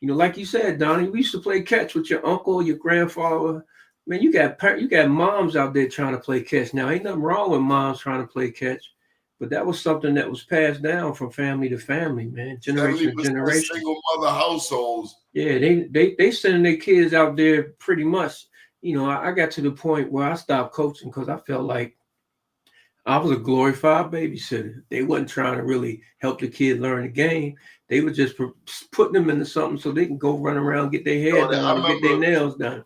like you said, Donnie, we used to play catch with your uncle, your grandfather, Man, you got moms out there trying to play catch now. Ain't nothing wrong with moms trying to play catch, but that was something that was passed down from family to family, man, generation to 70% generation. single mother households. Yeah, they sending their kids out there pretty much. You know, I got to the point where I stopped coaching because I felt like I was a glorified babysitter. They wasn't trying to really help the kid learn the game. They were just putting them into something so they can go run around, get their hair done, and get their nails done.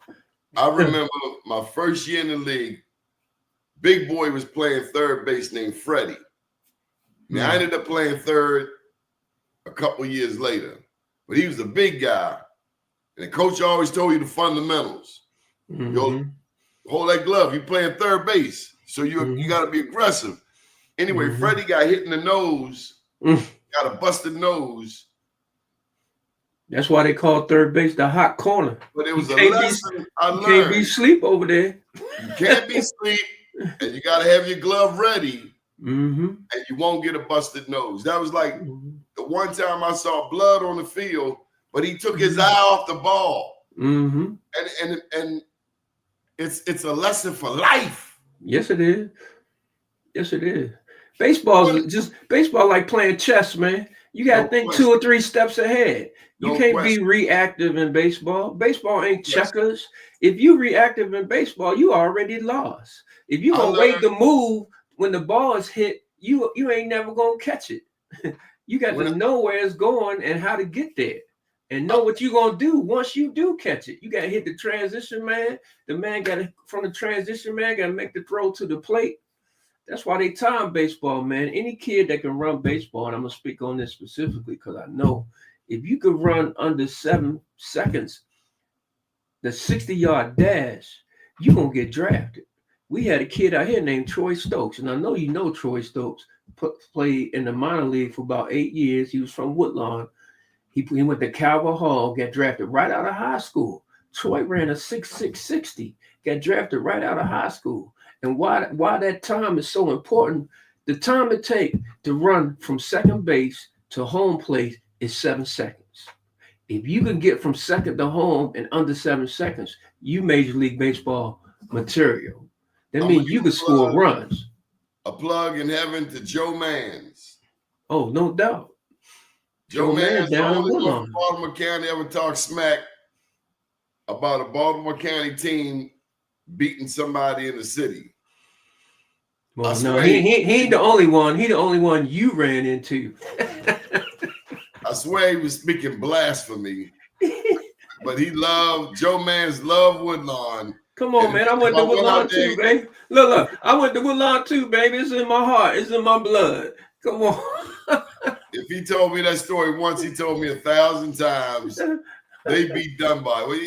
I remember my first year in the league, big boy was playing third base named Freddie. Now, I ended up playing third a couple years later, but he was a big guy. And the coach always told you the fundamentals. Yo, hold that glove. You're playing third base, so you got to be aggressive. Anyway, Freddie got hit in the nose, got a busted nose. That's why they call third base the hot corner. But it was a lesson I learned. You can't be asleep over there. You can't be asleep, and you got to have your glove ready, and you won't get a busted nose. That was like the one time I saw blood on the field, but he took his eye off the ball. And it's a lesson for life. Yes, it is. Yes, it is. Baseball like playing chess, man. You got to think 2 or 3 steps ahead. You can't be reactive in baseball. Baseball ain't checkers. If you reactive in baseball, you already lost. If you gonna wait to move when the ball is hit, you ain't never gonna catch it. You got to know where it's going and how to get there, and know what you're gonna do once you do catch it. You gotta hit the transition man. The man from the transition man gotta make the throw to the plate. That's why they time baseball, man. Any kid that can run baseball, and I'm gonna speak on this specifically because I know if you could run under 7 seconds, the 60-yard dash, you're gonna get drafted. We had a kid out here named Troy Stokes, and I know you know Troy Stokes. Played in the minor league for about 8 years. He was from Woodlawn. He went to Calvert Hall, got drafted right out of high school. Troy ran a 6.6 60, got drafted right out of high school. And why that time is so important, the time it takes to run from second base to home plate is 7 seconds. If you can get from second to home in under 7 seconds, you Major League Baseball material. That means you can score runs. A plug in heaven to Joe Mans. Oh, no doubt. Joe Mans, the only one from Baltimore County ever talked smack about a Baltimore County team beating somebody in the city. Well, no, he ain't the only one. He the only one you ran into. I swear he was speaking blasphemy. But Joe Mans loved Woodlawn. Come on, man. I went to Woodlawn too, baby. Look. I went to Woodlawn too, baby. It's in my heart. It's in my blood. Come on. If he told me that story once, he told me 1,000 times. They beat Dunbar. Well,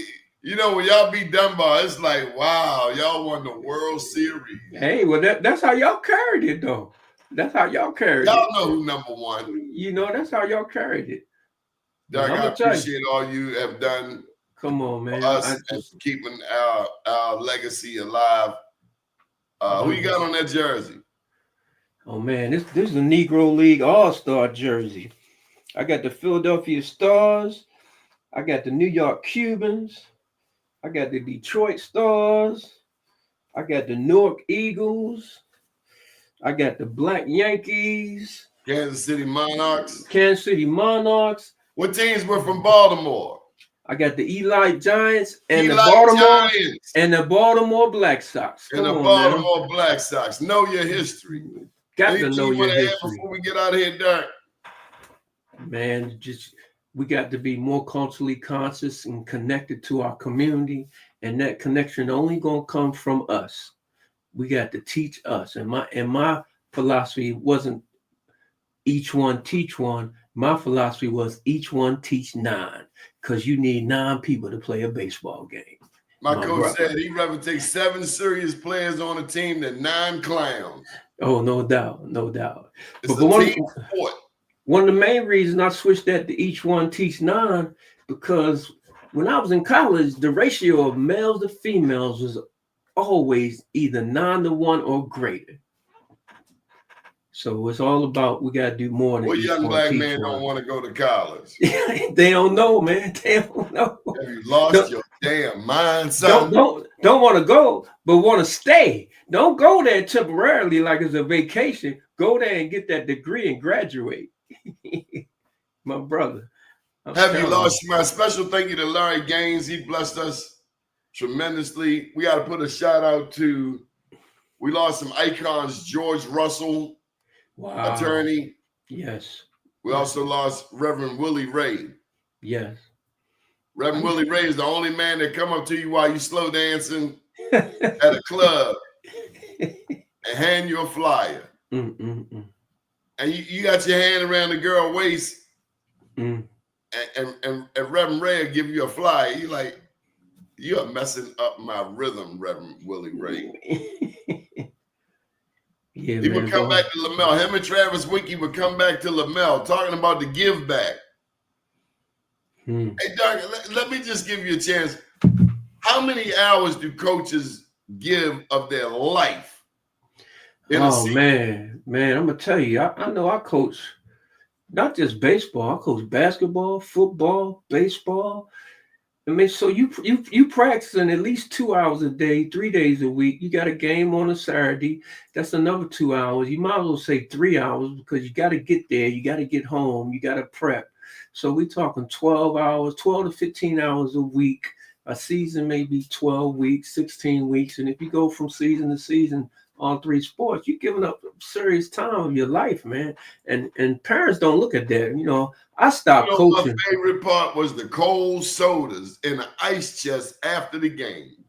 you know, when y'all beat Dunbar, it's like, wow, y'all won the World Series. Hey, well, that's how y'all carried it, though. That's how y'all carried it. Y'all know who number one. You know, that's how y'all carried it. Doug, I appreciate all you have done. Come on, man. For us and keeping our legacy alive. Who you got on that jersey? Oh, man, this is the Negro League All-Star jersey. I got the Philadelphia Stars. I got the New York Cubans. I got the Detroit Stars. I got the Newark Eagles. I got the Black Yankees. Kansas City Monarchs. Kansas City Monarchs. What teams were from Baltimore? I got the Eli Giants and the Baltimore Black Sox. And the Baltimore Black Sox. Know your history. Got to know your history. Before we get out of here, Dirk. Man, we got to be more culturally conscious and connected to our community, and that connection only gonna come from us. We got to teach us, and my philosophy wasn't each one teach one. My philosophy was each one teach 9, because you need 9 people to play a baseball game. My coach said he'd rather take 7 serious players on a team than 9 clowns. Oh, no doubt, no doubt. It's a team sport. One of the main reasons I switched that to each one teach 9, because when I was in college, the ratio of males to females was always either 9-to-1 or greater. So it's all about, we got to do more than well, young black men don't want to go to college. They don't know, man. They don't know. Have you lost your Damn, mine, son. Don't want to go, but want to stay. Don't go there temporarily like it's a vacation. Go there and get that degree and graduate. My brother. Have you lost my special thank you to Larry Gaines? He blessed us tremendously. We got to put a shout out to, we lost some icons, George Russell, wow. attorney. Yes. We also lost Reverend Willie Ray. Yes. Reverend Willie Ray is the only man that come up to you while you slow dancing at a club and hand you a flyer. And you got your hand around the girl's waist and Reverend Ray will give you a flyer. You like, you're messing up my rhythm, Reverend Willie Ray. Yeah, he would come back to Lamel. Him and Travis Winkie would come back to Lamel talking about the give back. Hey, Doug, let me just give you a chance. How many hours do coaches give of their life? Oh, man, I'm going to tell you, I know I coach not just baseball. I coach basketball, football, baseball. I mean, so you practicing at least 2 hours a day, 3 days a week. You got a game on a Saturday. That's another 2 hours. You might as well say 3 hours because you got to get there. You got to get home. You got to prep. So we're talking 12 hours, 12 to 15 hours a week. A season may be 12 weeks, 16 weeks. And if you go from season to season on 3 sports, you're giving up serious time of your life, man. And parents don't look at that. You know, I stopped coaching. My favorite part was the cold sodas in the ice chest after the game.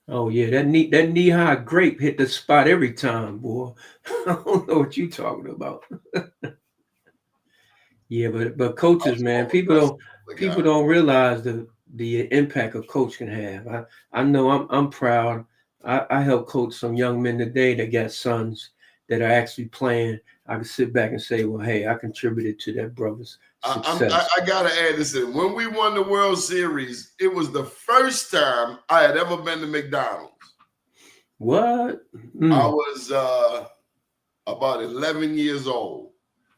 Oh yeah, that knee-high grape hit the spot every time, boy. I don't know what you're talking about. Yeah, but coaches, man, people don't realize the impact a coach can have. I know I'm proud. I help coach some young men today that got sons that are actually playing. I can sit back and say, well, hey, I contributed to that brother's success. I got to add this in. When we won the World Series, it was the first time I had ever been to McDonald's. What? I was about 11 years old.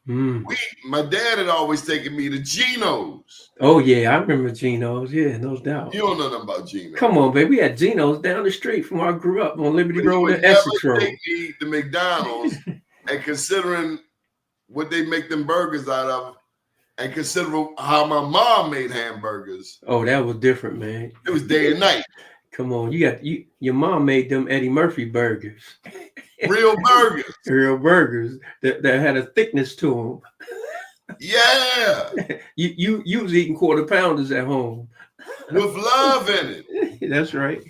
My dad had always taken me to Geno's. Oh, yeah, I remember Geno's. Yeah, no doubt. You don't know nothing about Geno's. Come on, baby. We had Geno's down the street from where I grew up on Liberty Road and Essex Road. Take me to McDonald's, and considering what they make them burgers out of, and considering how my mom made hamburgers. Oh, that was different, man. It was day and night. Come on, your mom made them Eddie Murphy burgers. Real burgers. Real burgers that had a thickness to them. Yeah. you was eating quarter pounders at home. With love in it. That's right.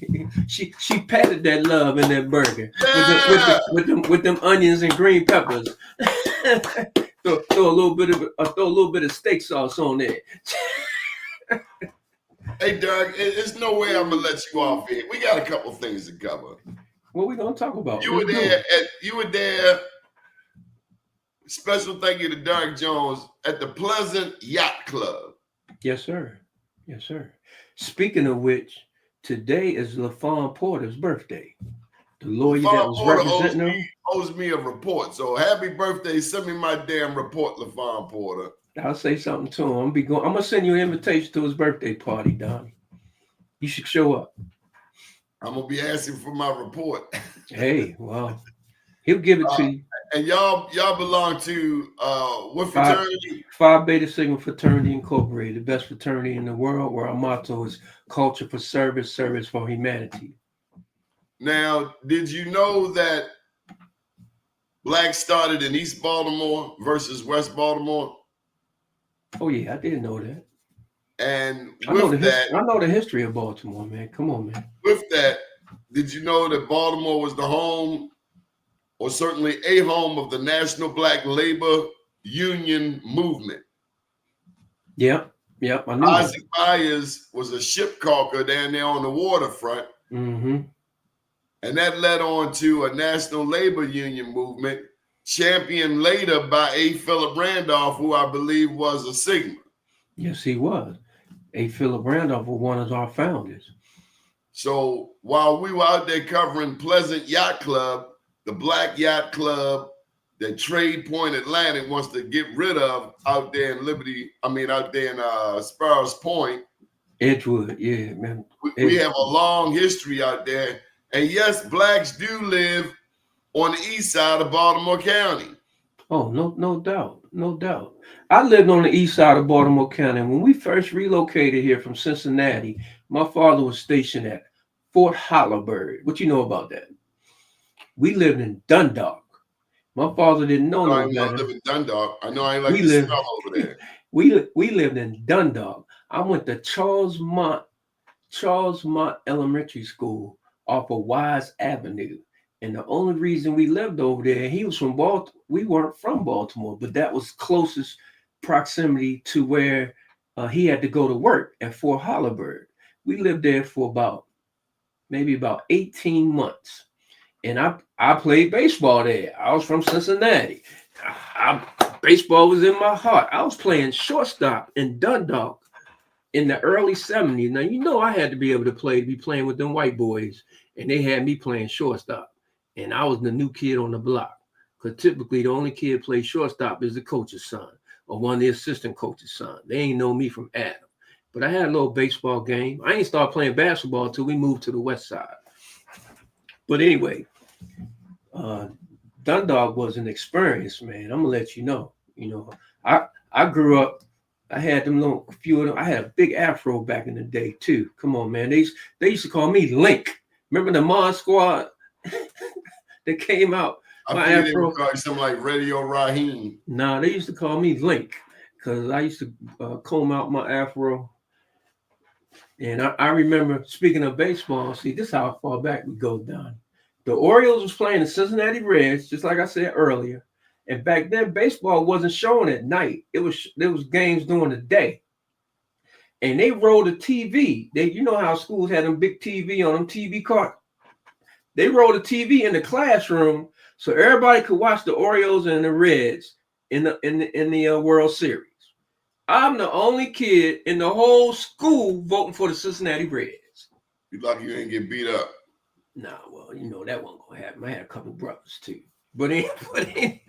She patted that love in that burger. Yeah. With them onions and green peppers. throw a little bit of steak sauce on there. Hey, Doug, there's no way I'm gonna let you off here. We got a couple things to cover. What we gonna talk about? You were there. Special thank you to Doug Jones at the Pleasant Yacht Club. Yes, sir. Yes, sir. Speaking of which, today is LaFawn Porter's birthday. The lawyer that was representing him owes me a report. So happy birthday. Send me my damn report, LaFawn Porter. I'll say something to him. I'm gonna send you an invitation to his birthday party, Donnie. You should show up. I'm gonna be asking for my report. Hey, well, he'll give it to you. And y'all belong to what fraternity? Phi Beta Sigma Fraternity Incorporated, the best fraternity in the world, where our motto is culture for service, service for humanity. Now, did you know that Black started in East Baltimore versus West Baltimore? Oh yeah, I didn't know that. And I know the history of Baltimore, man. Come on, man. With that, did you know that Baltimore was the home, or certainly a home, of the National Black Labor Union movement? Yep, I knew Isaac Myers was a ship caulker down there on the waterfront. Mm-hmm. And that led on to a National Labor Union movement, championed later by A. Philip Randolph, who I believe was a Sigma. Yes, he was. A. Philip Randolph was one of our founders. So while we were out there covering Pleasant Yacht Club, the Black Yacht Club that Trade Point Atlantic wants to get rid of out there in Sparrows Point, Edgewood, yeah, man. We have a long history out there. And yes, blacks do live on the east side of Baltimore County. Oh, no doubt, no doubt. I lived on the east side of Baltimore County. When we first relocated here from Cincinnati, my father was stationed at Fort Holabird. What you know about that? We lived in Dundalk. My father didn't know I no better. live in Dundalk. I know I ain't like We the lived, smell over there. we lived in Dundalk. I went to Charles Mont Elementary School off of Wise Avenue. And the only reason we lived over there, he was from Baltimore. We weren't from Baltimore, but that was closest proximity to where he had to go to work at Fort Holabird. We lived there for maybe about 18 months. And I played baseball there. I was from Cincinnati. Baseball was in my heart. I was playing shortstop in Dundalk in the early 70s. Now, you know I had to be able to be playing with them white boys, and they had me playing shortstop. And I was the new kid on the block. Because typically the only kid play shortstop is the coach's son or one of the assistant coach's son. They ain't know me from Adam. But I had a little baseball game. I ain't started playing basketball until we moved to the west side. But anyway, Dundalk was an experience, man. I'm gonna let you know. You know, I grew up. I had a few of them. I had a big afro back in the day too. Come on, man. They used to call me Link. Remember the Mod Squad that came out? I think they would call you something like Radio Raheem. Nah, they used to call me Link because I used to comb out my afro. And I remember, speaking of baseball, see, this is how far back we go, Don. The Orioles was playing the Cincinnati Reds, just like I said earlier. And back then, baseball wasn't shown at night. There was games during the day. And they rolled a TV. You know how schools had them big TV on them TV cards? They rolled a TV in the classroom so everybody could watch the Orioles and the Reds in the World Series. I'm the only kid in the whole school voting for the Cincinnati Reds. You lucky you didn't get beat up. Nah, well, you know that wasn't gonna happen. I had a couple brothers too, but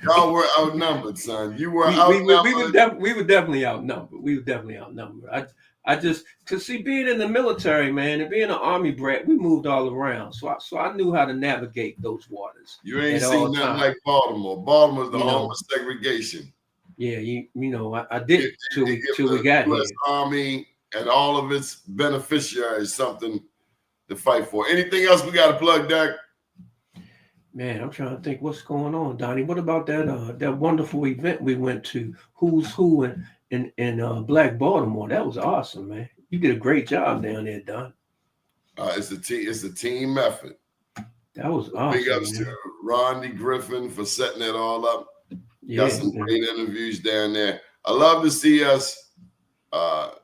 y'all were outnumbered, son. You were outnumbered. We were definitely outnumbered. We were definitely outnumbered. I just to see being in the military, man, and being an Army brat, we moved all around, so I knew how to navigate those waters. You ain't seen nothing like Baltimore. Baltimore's the home of segregation. Yeah, you know, I did it till we got here. Army and all of its beneficiaries something to fight for. Anything else we got to plug, Doc? Man, I'm trying to think what's going on, Donnie. What about that wonderful event we went to? Who's Who in Black Baltimore? That was awesome, man. You did a great job down there, Don. It's a team effort. That was awesome. Big ups to Rodney Griffin for setting it all up. Yeah, got some great interviews down there. I love to see us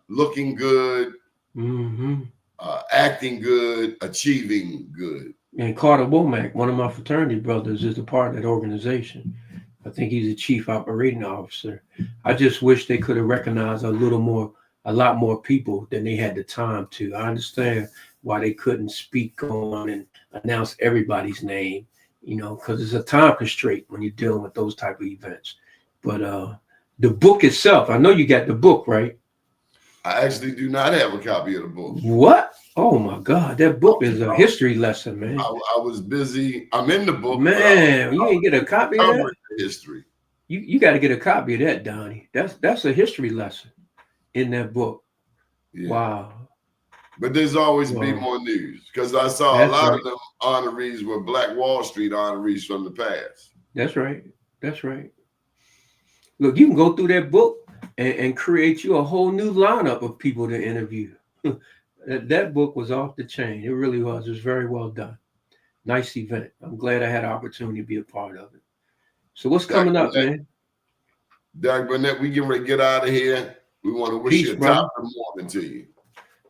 looking good, acting good, achieving good. And Carter Womack, one of my fraternity brothers, is a part of that organization. I think he's a chief operating officer. I just wish they could have recognized a lot more people than they had the time to. I understand why they couldn't speak on and announce everybody's name, you know, because it's a time constraint when you're dealing with those type of events. But the book itself, I know you got the book, right? I actually do not have a copy of the book. What? Oh my God, that book is a history lesson, man. I was busy. I'm in the book. Man, you ain't get a copy of that? History. You got to get a copy of that, Donnie. That's a history lesson in that book. Yeah. Wow. But there's always be more news because I saw a lot of them honorees were Black Wall Street honorees from the past. That's right. That's right. Look, you can go through that book and create you a whole new lineup of people to interview. That book was off the chain. It really was. It was very well done. Nice event. I'm glad I had an opportunity to be a part of it. So what's coming up, man? Doug Burnett, we get ready to get out of here. We want to wish you a top of the morning to you.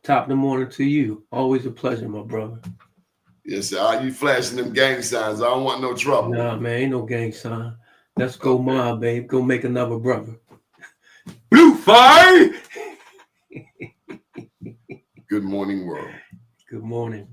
Top of the morning to you. Always a pleasure, my brother. Yes, sir. You flashing them gang signs. I don't want no trouble. Nah, man, ain't no gang sign. Let's go, mob, babe. Go make another brother. Blue fire! Good morning, world. Good morning.